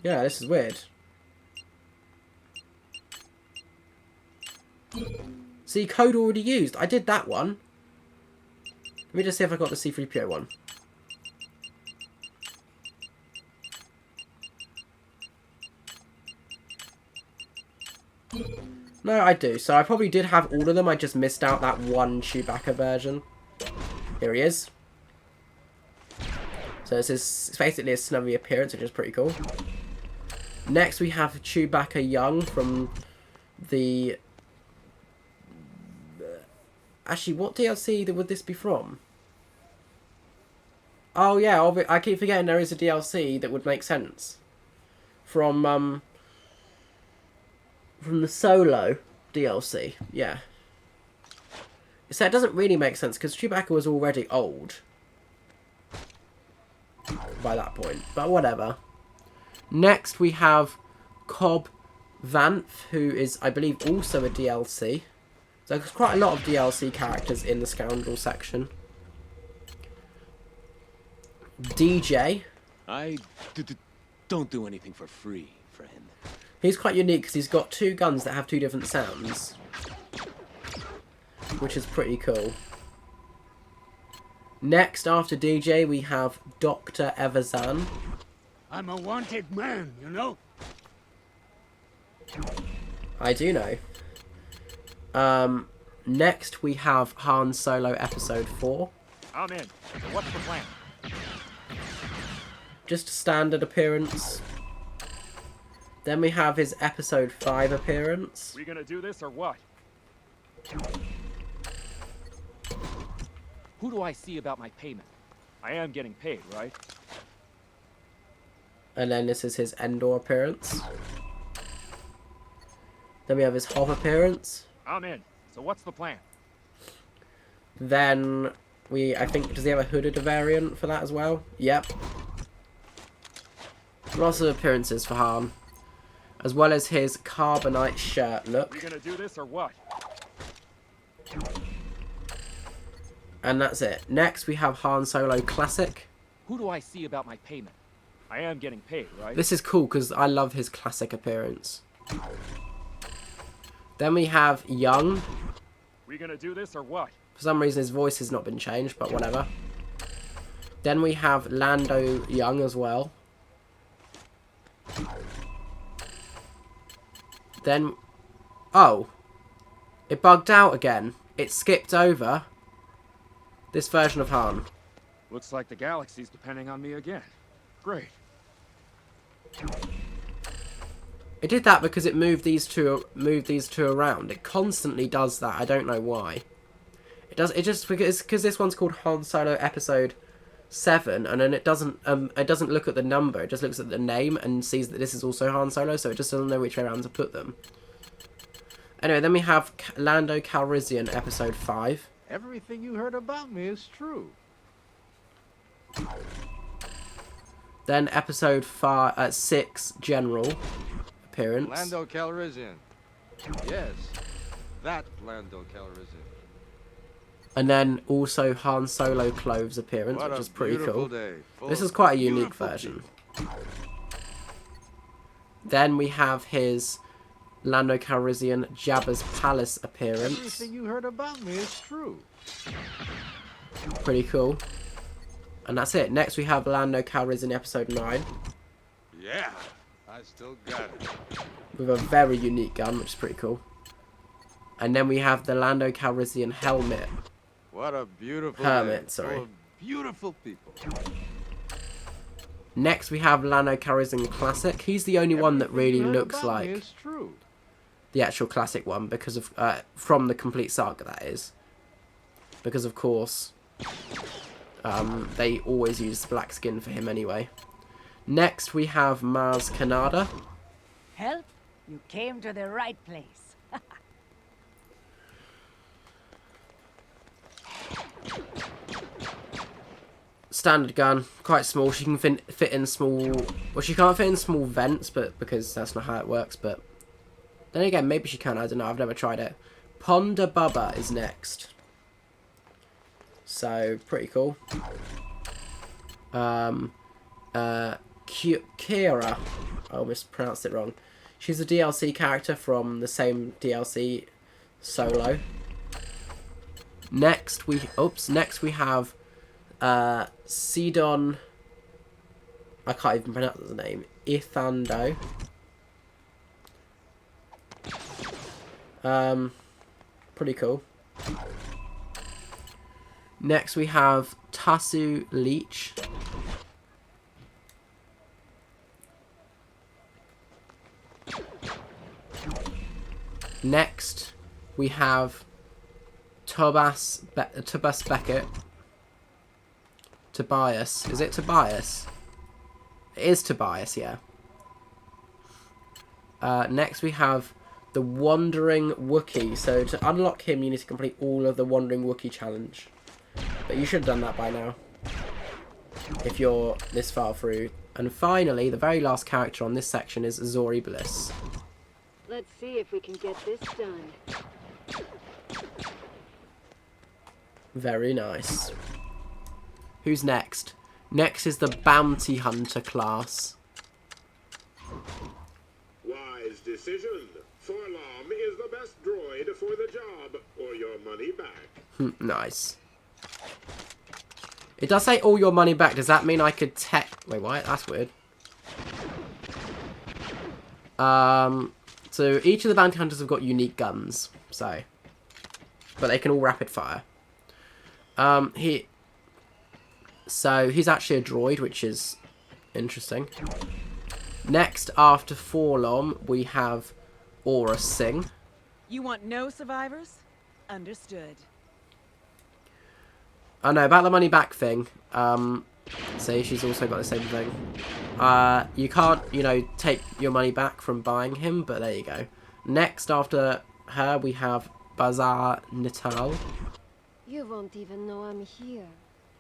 Yeah, this is weird. See, code already used. I did that one. Let me just see if I got the C-3PO one. No, I do. So I probably did have all of them. I just missed out that one Chewbacca version. Here he is. So this is basically a snubby appearance, which is pretty cool. Next we have Chewbacca Young from the... Actually, what DLC would this be from? Oh yeah, I keep forgetting there is a DLC that would make sense. From the Solo DLC, yeah. So it doesn't really make sense, because Chewbacca was already old by that point, but whatever. Next we have Cobb Vanth, who is, I believe, also a DLC. So there's quite a lot of DLC characters in the Scoundrel section. DJ. I don't do anything for free, friend. He's quite unique because he's got two guns that have two different sounds, which is pretty cool. Next, after DJ, we have Dr. Evazan. I'm a wanted man, you know? I do know. Next, we have Han Solo Episode 4. I'm in. What's the plan? just a standard appearance. Then we have his episode 5 appearance. We gonna do this or what? Who do I see about my payment? I am getting paid, right? And then this is his Endor appearance. Then we have his Hob appearance. I'm in. So what's the plan? Then I think, does he have a hooded variant for that as well? Yep. Lots of appearances for Han. As well as his carbonite shirt look. We gonna do this or what? And that's it. Next we have Han Solo Classic. Who do I see about my payment? I am getting paid, right? This is cool because I love his classic appearance. Then we have Young. We gonna do this or what? For some reason his voice has not been changed, but whatever. Then we have Lando Young as well. Then... Oh. It bugged out again. It skipped over this version of Han. Looks like the galaxy's depending on me again. Great. It did that because it moved these two around. It constantly does that. I don't know why. It just because this one's called Han Solo Episode 7, and then it doesn't look at the number. It just looks at the name and sees that this is also Han Solo, so it just doesn't know which way around to put them. Anyway, then we have Lando Calrissian Episode 5. Everything you heard about me is true. Then Episode 6 General appearance. Lando Calrissian. Yes, that Lando Calrissian. And then also Han Solo Cloves appearance, which is pretty cool. This is quite a unique version. Then we have his Lando Calrissian Jabba's Palace appearance. Everything you heard about me is true. Pretty cool. And that's it. Next we have Lando Calrissian Episode 9. Yeah, I still got it. With a very unique gun, which is pretty cool. And then we have the Lando Calrissian helmet. What a beautiful Hermit, day. sorry. Full of beautiful people. Next we have Lando Calrissian Classic. He's the only one that really looks like It's true. the actual classic one because of from the complete saga, that is. Because of course they always use black skin for him anyway. Next we have Maz Kanata. Help? You came to the right place. Standard gun, quite small. She can fit in small... Well, she can't fit in small vents, but because that's not how it works. But then again, maybe she can. I don't know. I've never tried it. Ponda Bubba is next. So, pretty cool. Kira. I almost pronounced it wrong. She's a DLC character from the same DLC, Solo. Next we have Sidon. I can't even pronounce the name. Ithando. Pretty cool. Next we have Tasu Leech. Next we have Tobias Beckett. Tobias. Is it Tobias? It is Tobias, yeah. Next we have the Wandering Wookiee. So to unlock him, you need to complete all of the Wandering Wookiee challenge. But you should have done that by now, if you're this far through. And finally, the very last character on this section is Zori Bliss. Let's see if we can get this done. Very nice. Who's next? Next is the Bounty Hunter class. Wise decision. Forlom is the best droid for the job, or your money back. Nice. It does say all your money back. Does that mean I could Wait, what? That's weird. So each of the bounty hunters have got unique guns. So, but they can all rapid fire. So he's actually a droid, which is Interesting. Next, after Forlom, we have Aura Singh. You want no survivors? Understood. I know about the money back thing. See, she's also got the same thing. You can't, you know, take your money back from buying him, but there you go. Next, after her, we have Bazaar Natal. You won't even know I'm here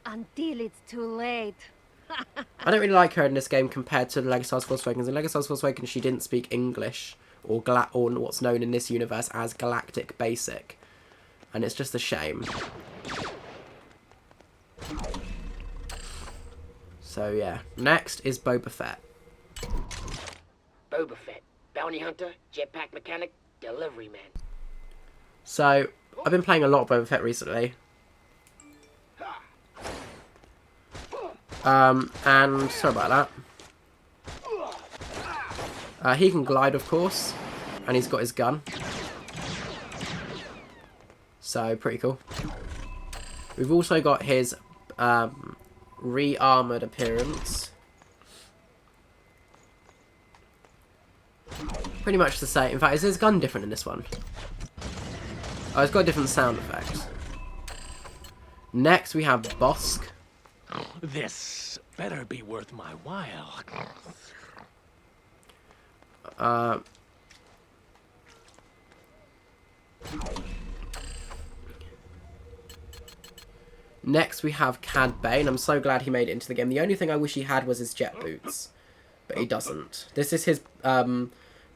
until it's too late. I don't really like her in this game compared to Lego Star Wars Force Awakens. In Lego Star Wars Force Awakens, she didn't speak English, or what's known in this universe as Galactic Basic. And it's just a shame. So yeah, next is Boba Fett. Boba Fett, bounty hunter, jetpack mechanic, delivery man. So, I've been playing a lot of Boba Fett recently. And sorry about that. He can glide, of course, and he's got his gun. So, pretty cool. We've also got his re-armoured appearance. Pretty much the same. In fact, is his gun different in this one? Oh, it's got a different sound effect. Next, we have Bosk. This better be worth my while. Next, we have Cad Bane. I'm so glad he made it into the game. The only thing I wish he had was his jet boots. But he doesn't. This is his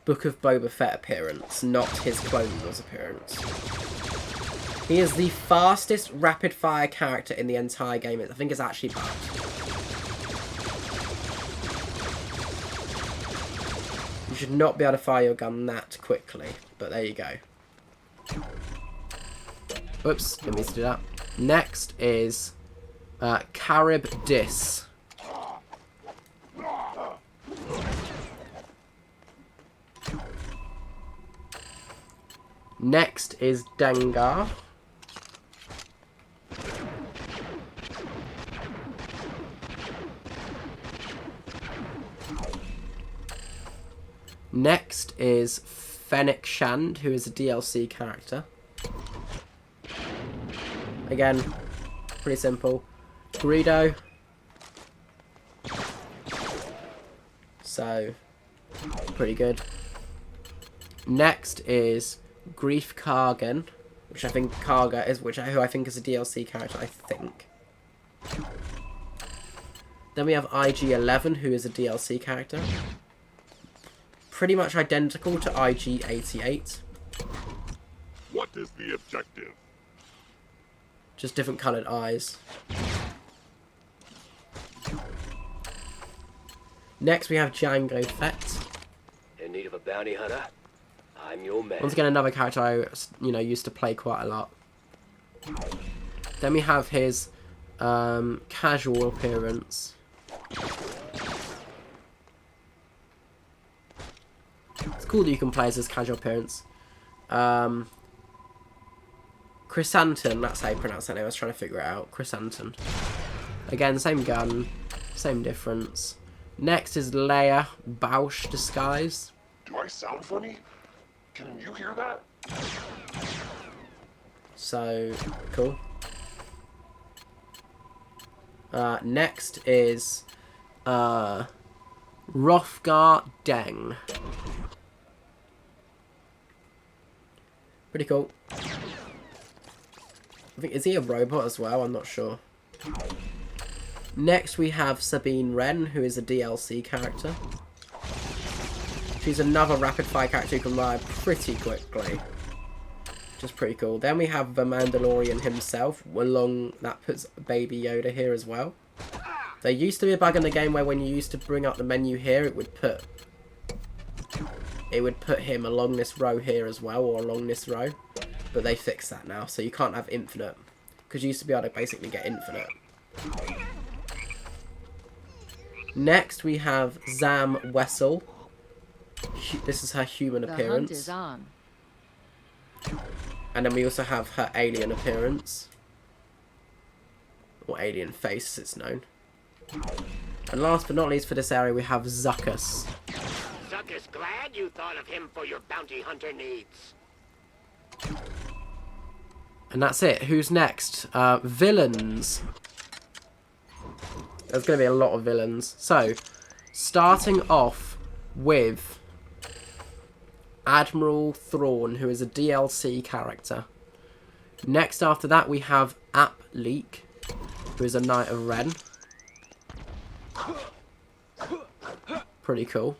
Book of Boba Fett appearance, not his Clone Wars appearance. He is the fastest rapid-fire character in the entire game. I think it's actually bad. You should not be able to fire your gun that quickly. But there you go. Whoops, didn't mean to do that. Next is Carib Dis. Next is Dengar. Next is Fennec Shand, who is a DLC character. Again, pretty simple. Greedo. So, pretty good. Next is Grief Kargan, which I think Karga is, who I think is a DLC character, I think. Then we have IG-11, who is a DLC character. Pretty much identical to IG-88. What is the objective? Just different coloured eyes. Next we have Jango Fett. In need of a bounty hunter? I'm your man. Once again, another character I, used to play quite a lot. Then we have his casual appearance. It's cool that you can play as his casual appearance. Chrysanthemum, that's how you pronounce that name. I was trying to figure it out. Chrysanthemum. Again, same gun, same difference. Next is Leia Bausch Disguise. Do I sound funny? Can you hear that? So, cool. Next is Rothgar Deng. Pretty cool. I think, is he a robot as well? I'm not sure. Next we have Sabine Wren, who is a DLC character. She's another rapid fire character who can ride pretty quickly. Which is pretty cool. Then we have the Mandalorian himself, that puts Baby Yoda here as well. There used to be a bug in the game where when you used to bring up the menu here, it would put him along this row here as well, or along this row. But they fixed that now, so you can't have infinite. Because you used to be able to basically get infinite. Next we have Zam Wessel. This is her human appearance. The hunt is on. And then we also have her alien appearance. Or alien face as it's known. And last but not least for this area, we have Zuckus. Zuckus glad you thought of him for your bounty hunter needs. And that's it. Who's next? Villains. There's going to be a lot of villains. So, starting off with Admiral Thrawn, who is a DLC character. Next after that, we have App Leak, who is a Knight of Ren. Pretty cool.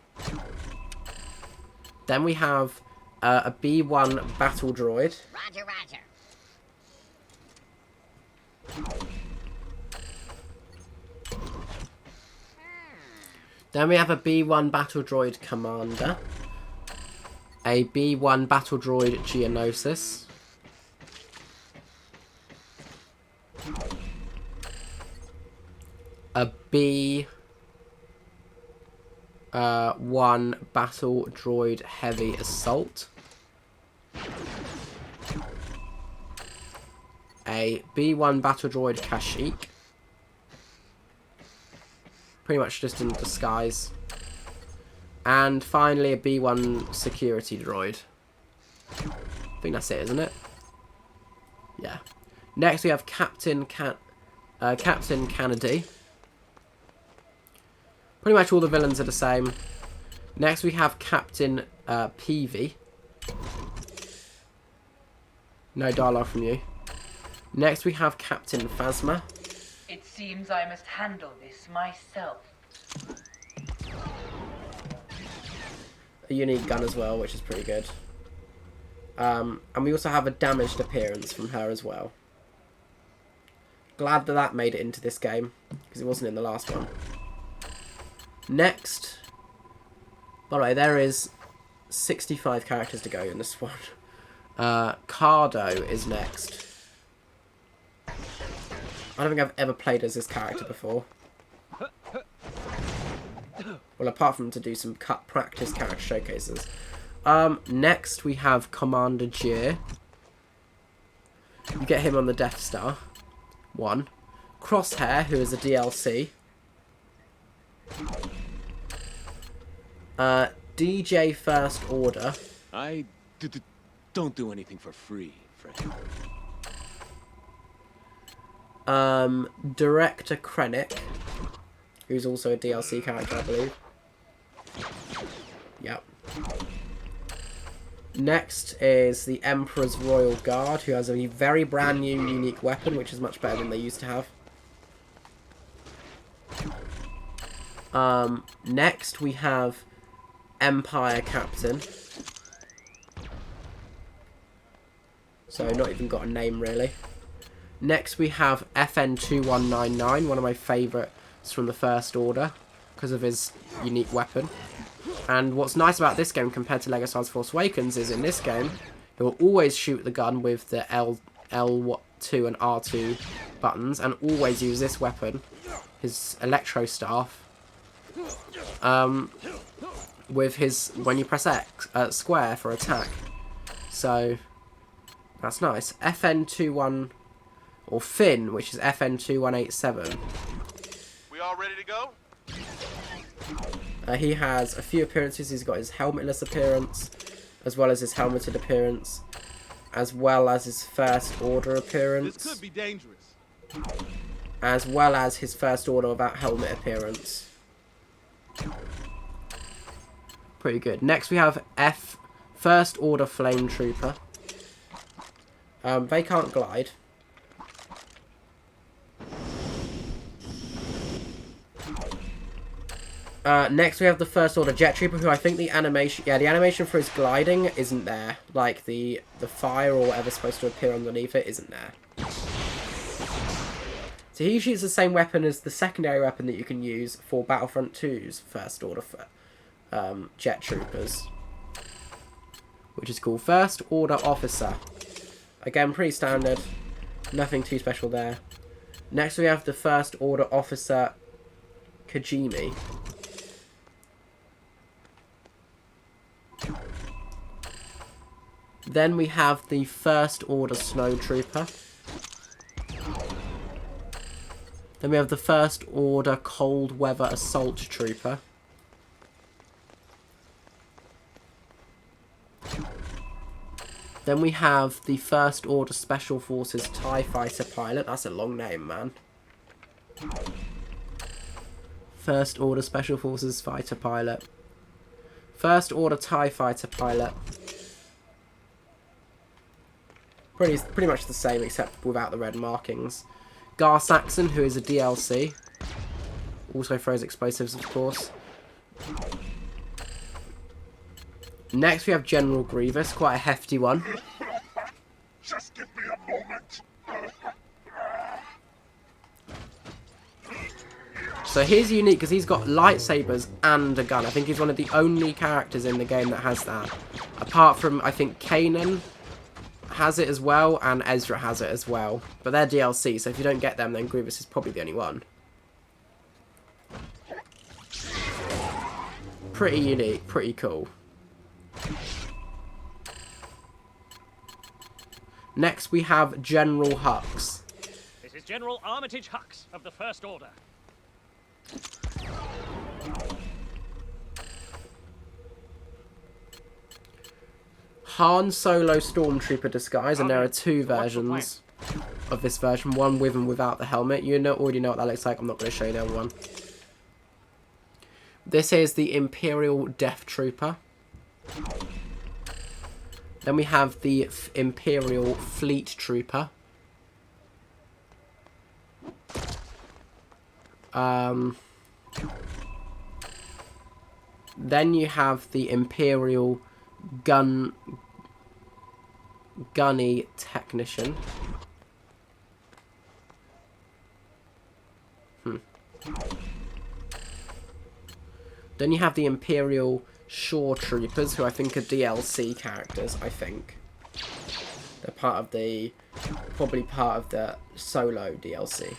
Then we have a B1 battle droid. Roger, roger. Then we have a B1 battle droid commander. A B1 battle droid Geonosis. A B1 battle droid heavy assault. A B1 battle droid Kashyyyk. Pretty much just in disguise. And finally a B1 security droid. I think that's it, isn't it? Yeah. Next we have Captain Kennedy. Pretty much all the villains are the same. Next we have Captain Peavy. No dialogue from you. Next we have Captain Phasma. It seems I must handle this myself. A unique gun as well, which is pretty good. And we also have a damaged appearance from her as well. Glad that that made it into this game, because it wasn't in the last one. Next, by the way, there is 65 characters to go in this one. Cardo is next. I don't think I've ever played as this character before. Well, apart from to do some practice character showcases. Next, we have Commander Jir. You get him on the Death Star. 1. Crosshair, who is a DLC. DJ First Order. I don't do anything for free, friend. Director Krennic, who's also a DLC character, I believe. Yep. Next is the Emperor's Royal Guard, who has a very brand new unique weapon, which is much better than they used to have. Next we have Empire Captain. So not even got a name really. Next we have FN2199, one of my favourites from the First Order, because of his unique weapon. And what's nice about this game compared to LEGO Star Wars Force Awakens is in this game, he will always shoot the gun with the L2 and R2 buttons, and always use this weapon, his Electro Staff, with his, when you press X, square for attack. So, that's nice. FN21... or Finn, which is FN2187. We all ready to go? He has a few appearances. He's got his helmetless appearance, as well as his helmeted appearance, as well as his First Order appearance. This could be dangerous. As well as his First Order without helmet appearance. Pretty good. Next we have First Order Flame Trooper. They can't glide. Next we have the First Order Jet Trooper, who I think the animation... yeah, the animation for his gliding isn't there. Like, the fire or whatever's supposed to appear underneath it isn't there. So he shoots the same weapon as the secondary weapon that you can use for Battlefront 2's First Order Jet Troopers. Which is called First Order Officer. Again, pretty standard. Nothing too special there. Next we have the First Order Officer Kajimi. Then we have the First Order Snowtrooper. Then we have the First Order Cold Weather Assault Trooper. Then we have the First Order Special Forces TIE Fighter Pilot. That's a long name, man. First Order Special Forces Fighter Pilot. First Order TIE Fighter Pilot. Pretty much the same, except without the red markings. Gar Saxon, who is a DLC. Also throws explosives, of course. Next we have General Grievous, quite a hefty one. Just give me a moment. So he's unique because he's got lightsabers and a gun. I think he's one of the only characters in the game that has that. Apart from, I think, Kanan has it as well, and Ezra has it as well. But they're DLC, so if you don't get them, then Grievous is probably the only one. Pretty unique, pretty cool. Next we have General Hux. This is General Armitage Hux of the First Order. Han Solo Stormtrooper disguise, and there are two versions of this version, one with and without the helmet. You already know what that looks like. I'm not going to show you the other one. This is the Imperial Death Trooper. Then we have the Imperial Fleet Trooper. Then you have the Imperial Gunny Technician. Then you have the Imperial Shore Troopers, who I think are DLC characters, I think. They're part of the... probably part of the Solo DLC.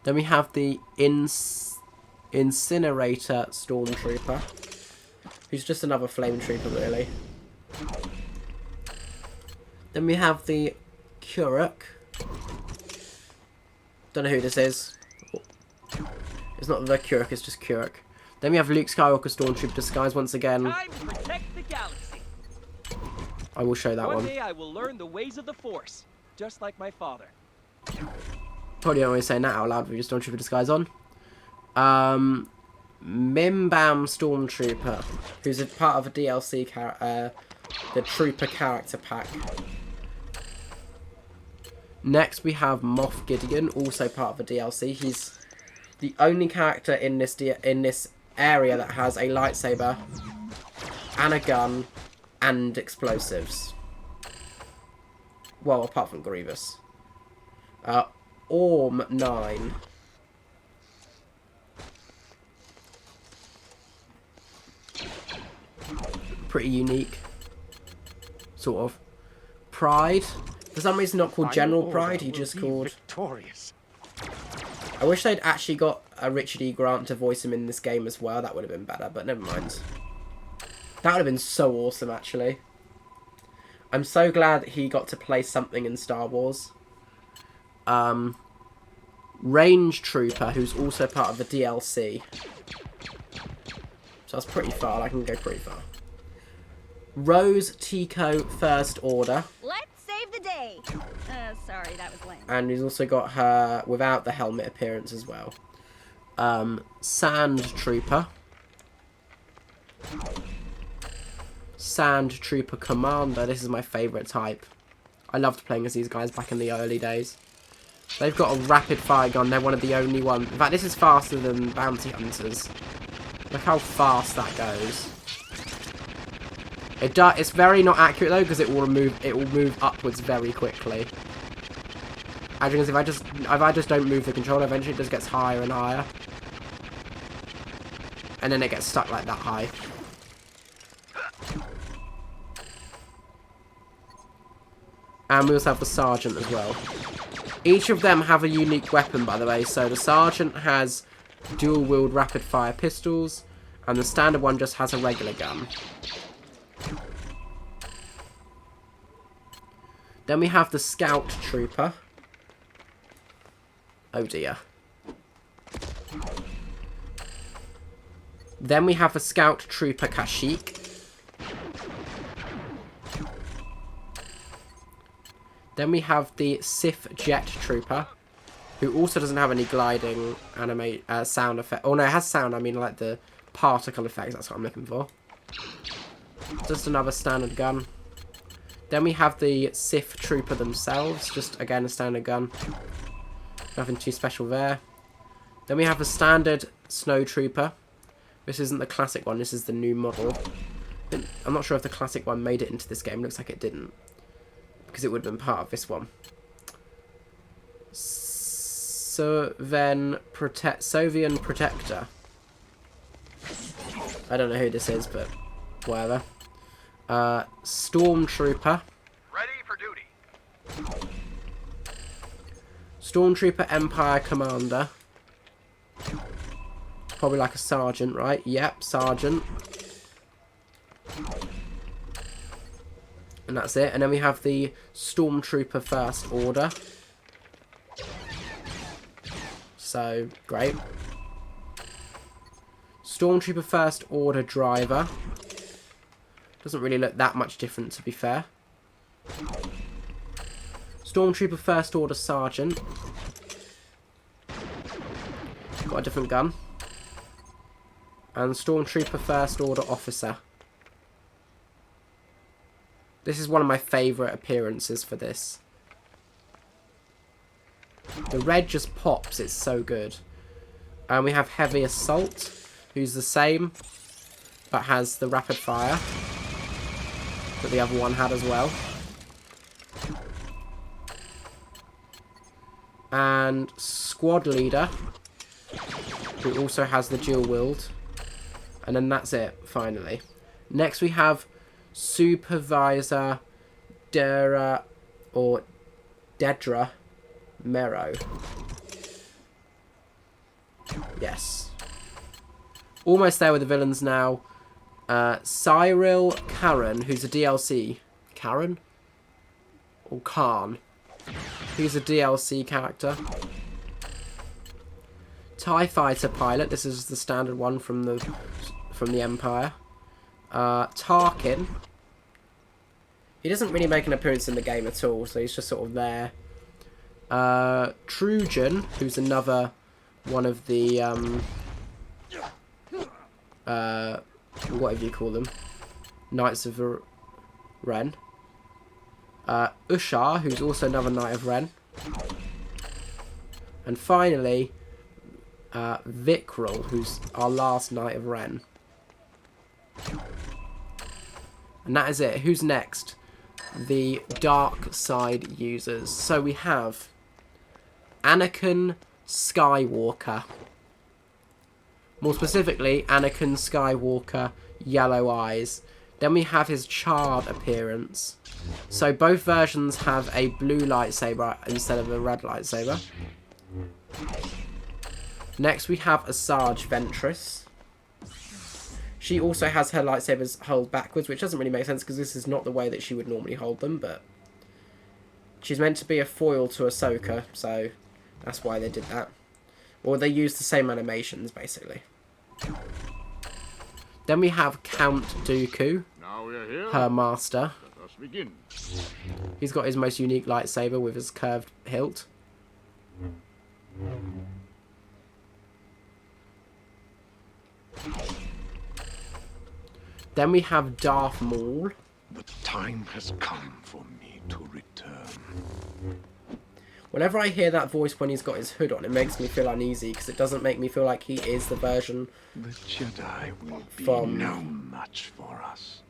Then we have the Incinerator Stormtrooper, who's just another flame trooper, really. Then we have the Kuruk. Don't know who this is. It's not the Kuruk, it's just Kuruk. Then we have Luke Skywalker Stormtrooper disguise once again. Time to protect the galaxy. I will show that one. One day I will learn the ways of the Force, just like my father. Probably don't want to say that out loud with your Stormtrooper disguise on. Mimbam Stormtrooper, who's a part of a DLC the Trooper character pack. Next we have Moff Gideon, also part of a DLC. He's the only character in this area that has a lightsaber and a gun and explosives. Well, apart from Grievous. Orm 9. Pretty unique. Sort of. Pride. For some reason not called General Pride, he just called... Victorious. I wish they'd actually got a Richard E. Grant to voice him in this game as well. That would have been better, but never mind. That would have been so awesome, actually. I'm so glad that he got to play something in Star Wars. Range Trooper, who's also part of the DLC. So that's pretty far. I can go pretty far. Rose Tico First Order. Let's save the day. Sorry, that was lame. And he's also got her without the helmet appearance as well. Sand Trooper. Sand Trooper Commander. This is my favourite type. I loved playing as these guys back in the early days. They've got a rapid fire gun. They're one of the only ones. In fact, this is faster than Bounty Hunters. Look how fast that goes. It's very not accurate though, because it will move upwards very quickly. As you can see, if I just don't move the controller, eventually it just gets higher and higher. And then it gets stuck like that high. And we also have the Sergeant as well. Each of them have a unique weapon, by the way. So the Sergeant has dual-wield rapid-fire pistols, and the standard one just has a regular gun. Then we have the Scout Trooper. Oh dear. Then we have the Scout Trooper Kashyyyk. Then we have the Sith Jet Trooper, who also doesn't have any gliding sound effect. Oh no, it has sound. I mean, like the particle effects. That's what I'm looking for. Just another standard gun. Then we have the Sith Trooper themselves. Just again a standard gun. Nothing too special there. Then we have a standard Snow Trooper. This isn't the classic one. This is the new model. I'm not sure if the classic one made it into this game. Looks like it didn't, because it would have been part of this one. Sovian Protector. I don't know who this is, but whatever. Stormtrooper. Ready for duty. Stormtrooper Empire Commander. Probably like a sergeant, right? Yep, sergeant. And that's it. And then we have the Stormtrooper First Order. So, great. Stormtrooper First Order Driver. Doesn't really look that much different, to be fair. Stormtrooper First Order Sergeant. Got a different gun. And Stormtrooper First Order Officer. This is one of my favourite appearances for this. The red just pops, it's so good. And we have Heavy Assault, who's the same, but has the rapid fire that the other one had as well. And Squad Leader, who also has the dual wield. And then that's it, finally. Next we have Supervisor Dedra Mero. Yes. Almost there with the villains now. Cyril Karen, who's a DLC. Karen? Or Khan? He's a DLC character. TIE Fighter Pilot. This is the standard one from the Empire. Tarkin. He doesn't really make an appearance in the game at all, so he's just sort of there. Trujan, who's another one of the whatever you call them, Knights of Ren. Ushar, who's also another Knight of Ren. And finally, Vikrul, who's our last Knight of Ren. And that is it. Who's next? The dark side users. So we have Anakin Skywalker. More specifically, Anakin Skywalker Yellow Eyes. Then we have his charred appearance. So both versions have a blue lightsaber instead of a red lightsaber. Next we have Asajj Ventress. She also has her lightsabers held backwards, which doesn't really make sense because this is not the way that she would normally hold them, but she's meant to be a foil to Ahsoka, so that's why they did that. Or they used the same animations, basically. Then we have Count Dooku, Now we are here. her master. Let us begin. He's got his most unique lightsaber with his curved hilt. Then we have Darth Maul. The time has come for me to return. Whenever I hear that voice when he's got his hood on, it makes me feel uneasy because it doesn't make me feel like he is the version The Jedi will be from... no match for us.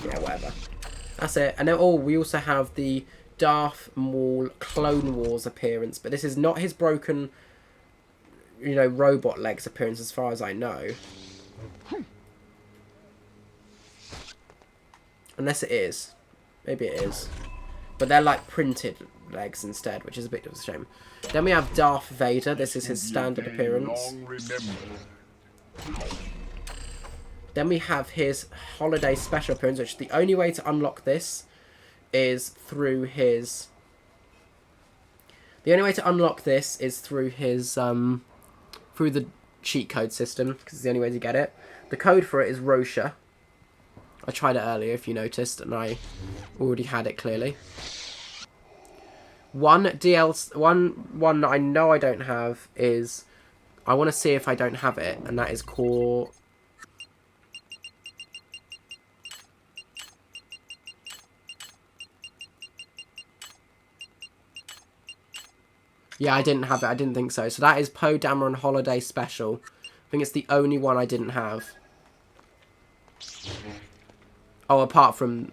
Yeah, whatever. That's it. And then, oh, we also have the Darth Maul Clone Wars appearance, but this is not his broken, you know, robot legs appearance as far as I know. Unless it is. Maybe it is. But they're like printed legs instead, which is a bit of a shame. Then we have Darth Vader. This is his standard appearance. Then we have his holiday special appearance, which the only way to unlock this is through his The only way to unlock this is through his through the cheat code system, because it's the only way to get it. The code for it is Rosha. I tried it earlier, if you noticed, and I already had it clearly. One that I know I don't have is, I want to see if I don't have it, and that is Core. Yeah, I didn't have it. I didn't think so. So that is Poe Dameron Holiday Special. I think it's the only one I didn't have. Oh, apart from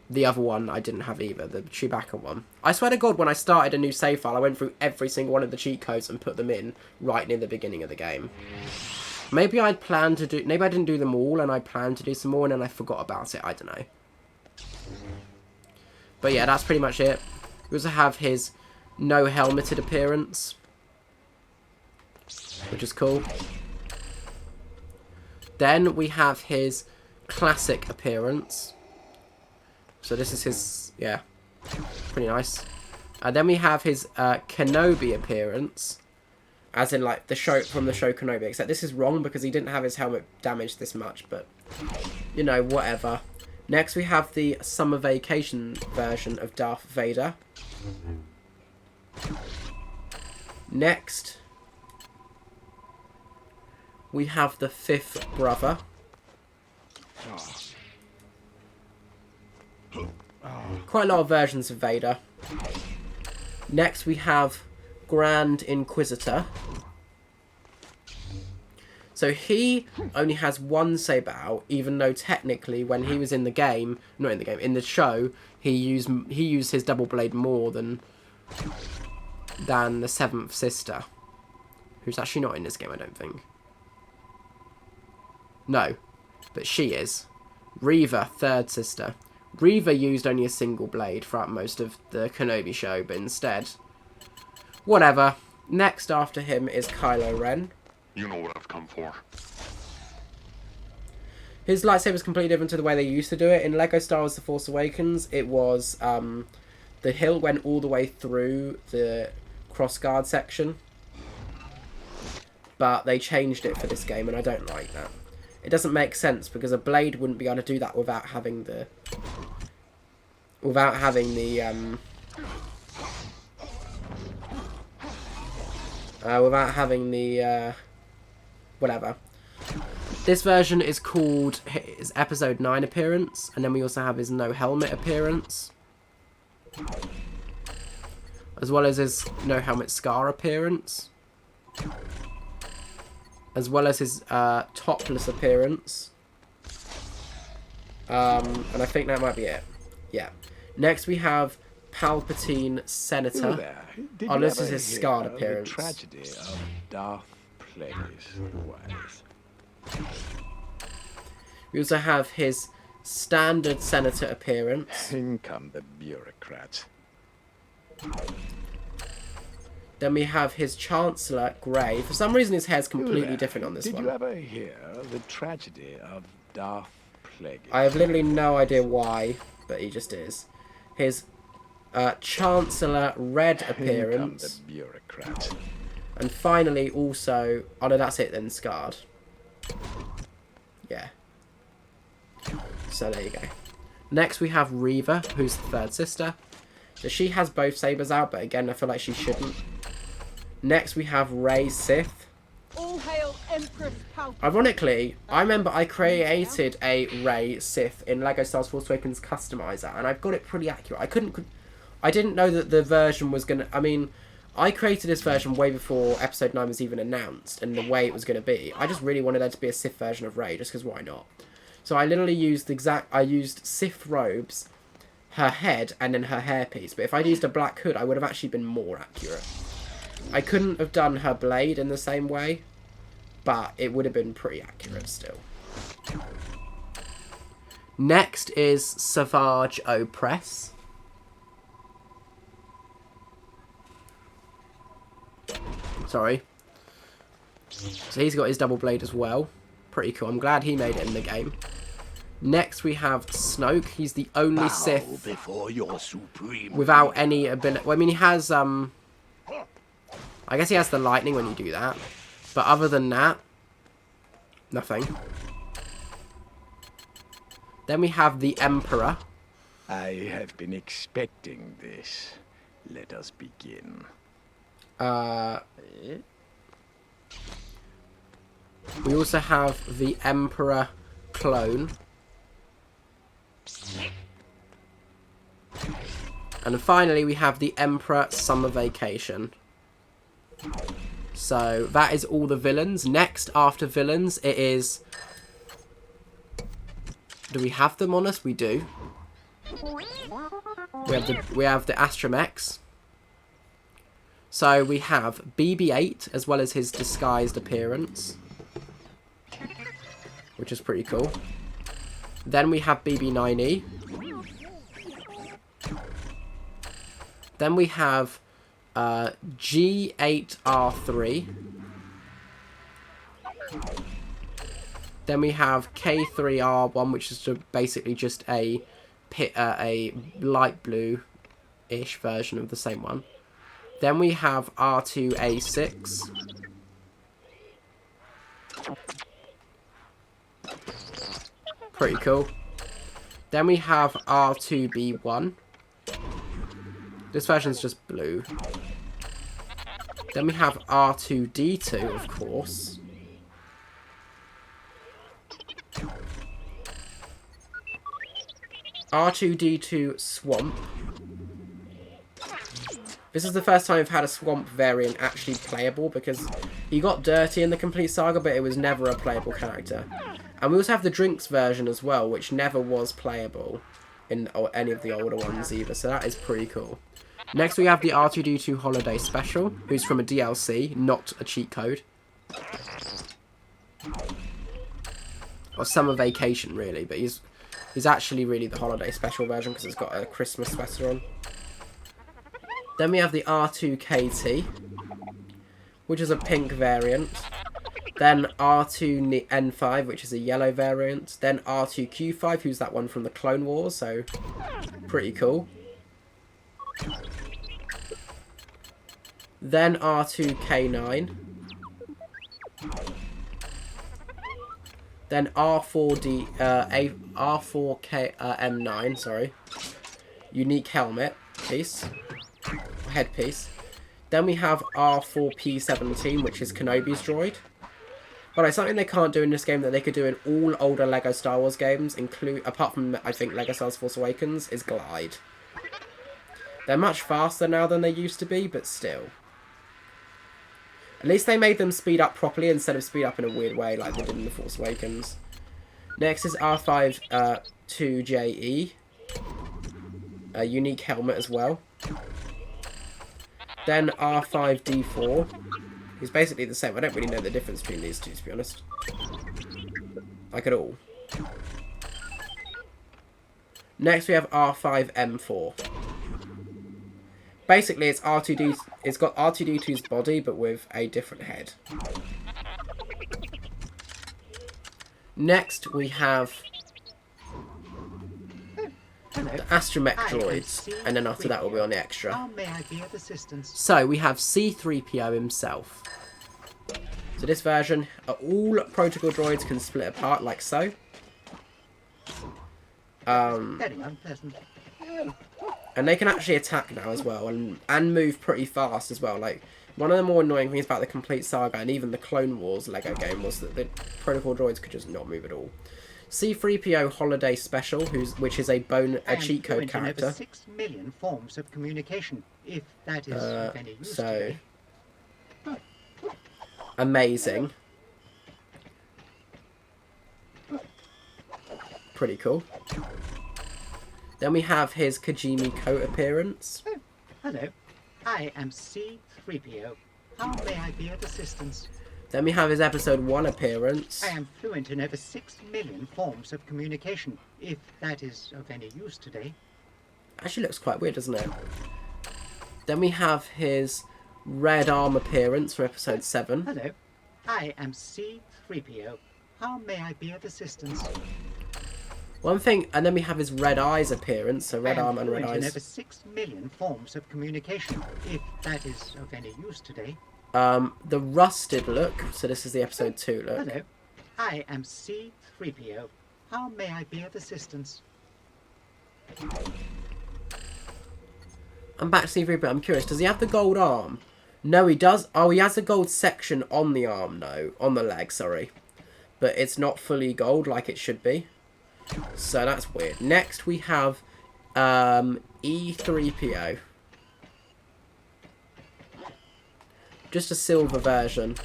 the other one I didn't have either, the Chewbacca one. I swear to God, when I started a new save file, I went through every single one of the cheat codes and put them in right near the beginning of the game. Maybe I'd planned to do... Maybe I didn't do them all, and I planned to do some more, and then I forgot about it. I don't know. But yeah, that's pretty much it. We also have his no helmeted appearance, which is cool. Then we have his classic appearance. So this is his, yeah, pretty nice. Then we have his Kenobi appearance, as in like the show from the show Kenobi. Except this is wrong because he didn't have his helmet damaged this much, but you know, whatever. Next we have the summer vacation version of Darth Vader. Next we have the fifth brother. Quite a lot of versions of Vader. Next we have Grand Inquisitor. So he only has one saber out, even though technically when he was in the game, not in the game, in the show, he used his double blade more than the seventh sister, who's actually not in this game, I don't think. No, but she is. Reva, third sister. Reva used only a single blade throughout most of the Kenobi show, but instead, whatever. Next after him is Kylo Ren. You know what I've come for. His lightsaber is completely different to the way they used to do it. In LEGO Star Wars The Force Awakens, it was, the hilt went all the way through the crossguard section. But they changed it for this game, and I don't like that. It doesn't make sense, because a blade wouldn't be able to do that without having the... whatever. This version is called his Episode 9 appearance, and then we also have his no helmet appearance, as well as his no helmet scar appearance, as well as his topless appearance, and I think that might be it. Yeah. Next we have Palpatine Senator. Oh, this is his scarred appearance. The tragedy of Darth Plagueis. We also have his standard Senator appearance. In come the bureaucrats. Then we have his Chancellor Grey. For some reason his hair's completely different on this one. Did you ever hear the tragedy of Darth Plagueis? I have literally no idea why, but he just is. His Chancellor Red appearance. The bureaucrat. And finally also... Oh no, that's it then, scarred. Yeah. So there you go. Next we have Reva, who's the third sister. So she has both sabers out, but again I feel like she shouldn't. Next we have Rey Sith. All hail Empress Palpatine. Ironically, I remember I created a Rey Sith in LEGO Star Wars Force Awakens Customizer, and I've got it pretty accurate. I didn't know that the version was gonna... I mean, I created this version way before Episode 9 was even announced, and the way it was gonna be. I just really wanted there to be a Sith version of Rey, just because why not? So I literally used I used Sith robes, her head, and then her hairpiece. But if I'd used a black hood, I would have actually been more accurate. I couldn't have done her blade in the same way, but it would have been pretty accurate still. Next is Savage Opress. Sorry. So he's got his double blade as well. Pretty cool. I'm glad he made it in the game. Next we have Snoke. He's the only Sith before your supreme without any ability. Well, I mean, he has I guess he has the lightning when you do that. But other than that, nothing. Then we have the Emperor. I have been expecting this. Let us begin. We also have the Emperor clone. And finally, we have the Emperor Summer Vacation. So, that is all the villains. Next, after villains, it is... Do we have them on us? We do. We have the Astromechs. So, we have BB-8, as well as his disguised appearance. Which is pretty cool. Then we have BB-9E. Then we have G8R3. Then we have K3R1, which is basically just a light blue-ish version of the same one. Then we have R2A6. Pretty cool. Then we have R2B1. This version's just blue. Then we have R2D2, of course. R2D2 Swamp. This is the first time I've had a Swamp variant actually playable, because he got dirty in the Complete Saga, but it was never a playable character. And we also have the Drinks version as well, which never was playable in any of the older ones either, so that is pretty cool. Next we have the R2D2 Holiday Special, who's from a DLC, not a cheat code. Or Summer Vacation, really, but he's actually really the Holiday Special version because it's got a Christmas sweater on. Then we have the R2KT, which is a pink variant. Then R2N5, which is a yellow variant. Then R2Q5, who's that one from the Clone Wars, so pretty cool. Then R2K9. Then R4KM9, sorry. Unique helmet piece. Headpiece. Then we have R4P17, which is Kenobi's droid. Alright, something they can't do in this game that they could do in all older LEGO Star Wars games, apart from, I think, LEGO Star Wars Force Awakens, is glide. They're much faster now than they used to be, but still. At least they made them speed up properly instead of speed up in a weird way like they did in The Force Awakens. Next is R5-2JE. A unique helmet as well. Then R5-D4. He's basically the same. I don't really know the difference between these two, to be honest. Like at all. Next we have R5-M4. Basically, it's R2D. It's got R2D2's body, but with a different head. Next, we have the Astromech droids, and then after that, we'll be on the extra. How may I be of assistance? So we have C-3PO himself. So this version, all protocol droids can split apart like so. Very unpleasant. And they can actually attack now as well, and move pretty fast as well. Like, one of the more annoying things about the Complete Saga and even the Clone Wars LEGO game was that the protocol droids could just not move at all. C-3PO Holiday Special, which is a cheat code character. 6 million forms of communication, if that is of any use today. Amazing. Pretty cool. Then we have his Kajimi coat appearance. Oh, hello. I am C-3PO. How may I be of assistance? Then we have his Episode 1 appearance. I am fluent in over 6 million forms of communication, if that is of any use today. Actually looks quite weird, doesn't it? Then we have his Red Arm appearance for Episode 7. Hello. I am C-3PO. How may I be of assistance? One thing, and then we have his Red Eyes appearance, so Red Arm and Red Eyes. In over 6 million forms of communication, if that is of any use today. The rusted look. So this is the episode 2 look. Hello. I am C-3PO. How may I be of assistance? I'm back to C3PO, but I'm curious. Does he have the gold arm? No, he does. Oh, he has a gold section on the arm, though. On the leg, sorry. But it's not fully gold like it should be. So that's weird. Next, we have E3PO. Just a silver version.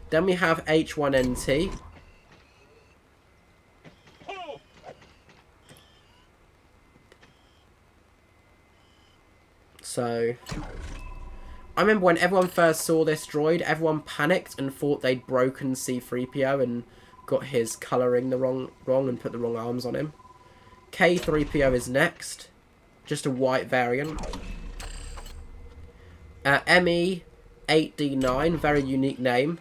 Then we have H1NT. So, I remember when everyone first saw this droid, everyone panicked and thought they'd broken C-3PO and got his colouring wrong and put the wrong arms on him. K-3PO is next. Just a white variant. ME-8D9, very unique name.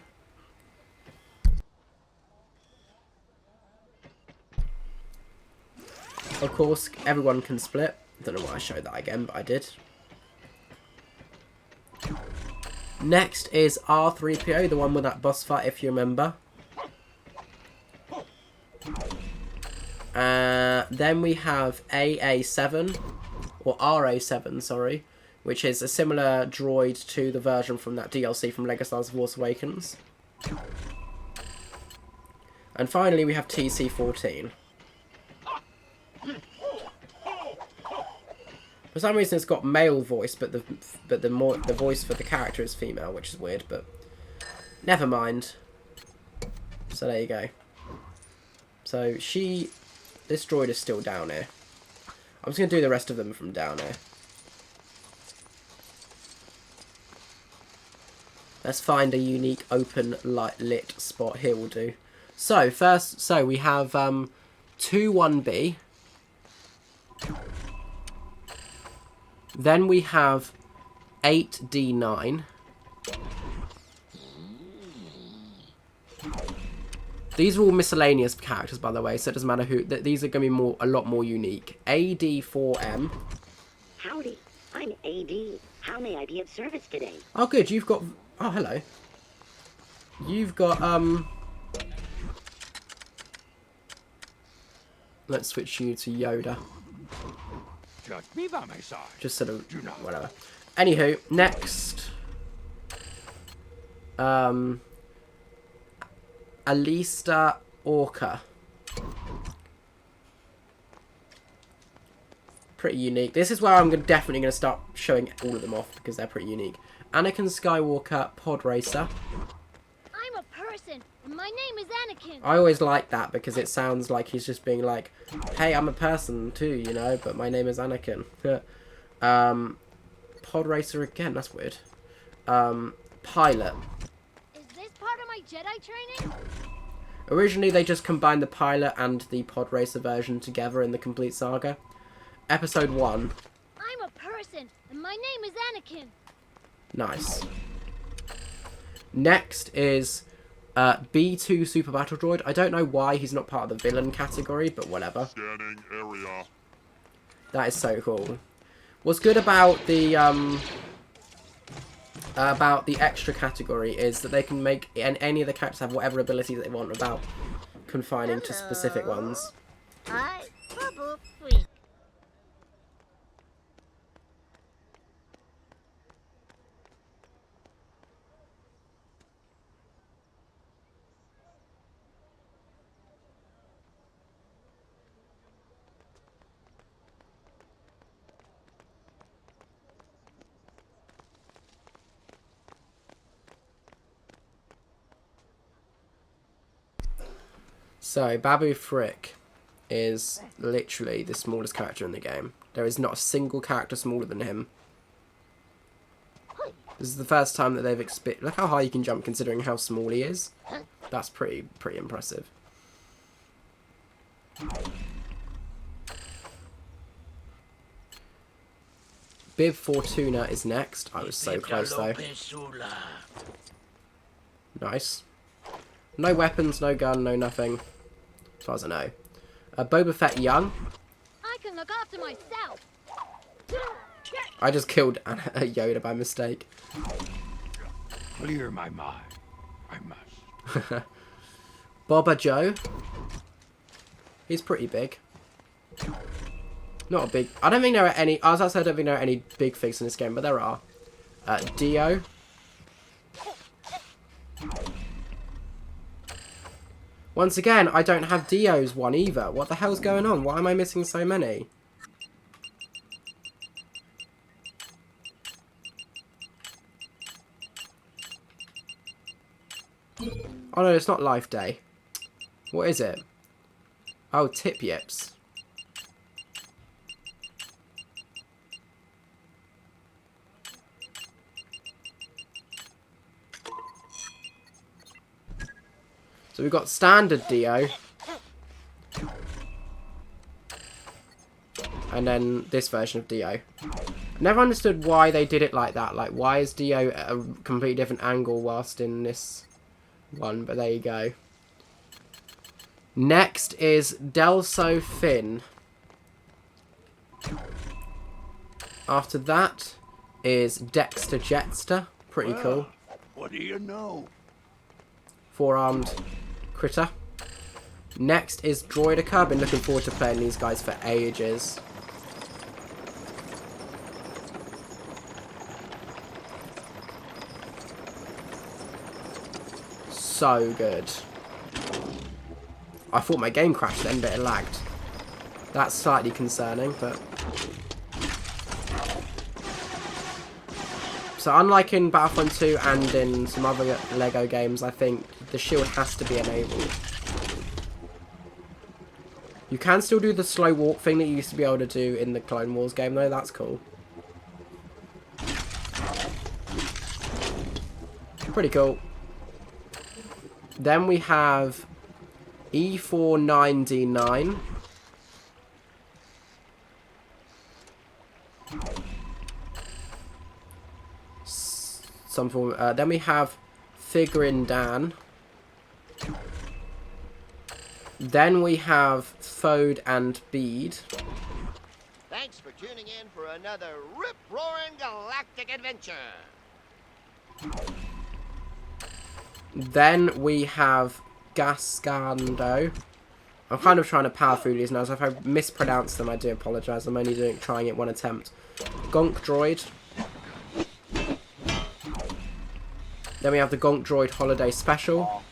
Of course, everyone can split. I don't know why I showed that again, but I did. Next is R3PO, the one with that boss fight, if you remember. Then we have AA7, or RA7, sorry, which is a similar droid to the version from that DLC from LEGO Star Wars Force Awakens. And finally we have TC14. For some reason it's got male voice, but the voice for the character is female, which is weird, but never mind. So there you go. So this droid is still down here. I'm just going to do the rest of them from down here. Let's find a unique open light lit spot here will do. So we have 2-1B. Then we have 8D9. These are all miscellaneous characters, by the way, so it doesn't matter who. These are going to be a lot more unique. AD4M. Howdy, I'm AD. How may I be of service today? Oh, good. You've got. Oh, hello. You've got Let's switch you to Yoda. Judge me by my side. Just sort of whatever. Anywho, next. Alista Orca. Pretty unique. This is where I'm definitely going to start showing all of them off because they're pretty unique. Anakin Skywalker Pod Racer. I'm a person, and my name is Anakin. I always like that because it sounds like he's just being like, hey, I'm a person too, you know, but my name is Anakin. Pod Racer again, that's weird. Pilot. Is this part of my Jedi training? Originally, they just combined the pilot and the Pod Racer version together in the complete saga. Episode 1. I'm a person, and my name is Anakin. Nice. Next is B2 Super Battle Droid. I don't know why he's not part of the villain category, but whatever. Scanning area. That is so cool. What's good about the extra category is that they can make any of the characters have whatever ability that they want without confining to specific ones. I bubble freak. So, Babu Frick is literally the smallest character in the game. There is not a single character smaller than him. This is the first time that they've look how high you can jump considering how small he is. That's pretty impressive. Bib Fortuna is next. I was so close though. Nice. No weapons, no gun, no nothing. As far as I know. Boba Fett Young. I can look after myself. I just killed Yoda by mistake. clear my mind. I must. Boba Joe. He's pretty big. Not a big... I don't think there are any... As I said, I don't think there are any big figs in this game, but there are. Dio. Once again, I don't have Dio's one either. What the hell's going on? Why am I missing so many? Oh no, it's not Life Day. What is it? Oh, Tip Yips. So we've got standard Dio. And then this version of Dio. Never understood why they did it like that. Like, why is Dio at a completely different angle whilst in this one? But there you go. Next is Delso Finn. After that is Dexter Jetster. Pretty cool. What do you know? Four-armed critter. Next is Droidica. I've been looking forward to playing these guys for ages. So good. I thought my game crashed then, but it lagged. That's slightly concerning, but... So unlike in Battlefront 2 and in some other LEGO games, I think the shield has to be enabled. You can still do the slow walk thing that you used to be able to do in the Clone Wars game though, that's cool. Pretty cool. Then we have E49D9. Some form. Then we have Figurin Dan. Then we have Thode and Bede. Thanks for tuning in for another rip-roaring galactic adventure. Then we have Gascando. I'm kind of trying to power through these now, so if I mispronounce them, I do apologise. I'm only trying it one attempt. Gonk Droid. Then we have the Gonk Droid Holiday Special.